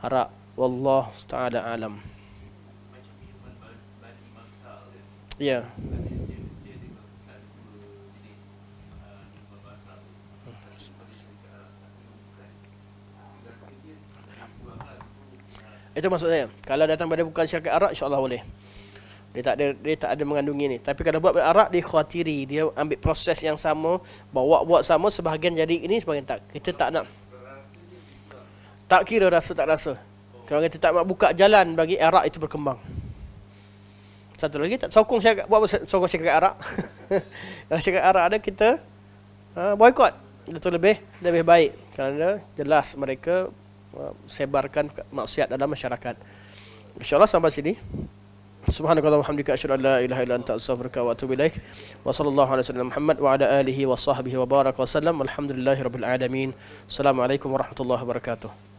arak. Wallahu taala alam. Ya. Itu maksud saya. Kalau datang pada bukan syarikat arak, insya-Allah boleh. Dia tak ada mengandungi ni. Tapi kalau buat arak, dia khawatiri, dia ambil proses yang sama, buat sama, sebahagian jadi ini, sebahagian tak. Kita tak nak. Tak kira rasa tak rasa. Kalau kita tak nak buka jalan bagi Iraq itu berkembang. Satu lagi, tak sokong syarikat. Buat apa sokong syarikat Iraq? Kalau syarikat Iraq ada, kita boykot. Itu lebih baik. Kerana jelas mereka sebarkan maksiat dalam masyarakat. InsyaAllah sampai sini. Subhanakallahumma wa bihamdika asyhadu an la ilaha illa anta astaghfiruka wa atubu ilaik. Wa sallallahu ala sayyidina Muhammad wa ala alihi wa sahbihi wa baraka wa sallam. Alhamdulillahirabbil alamin. Assalamualaikum warahmatullahi wabarakatuh.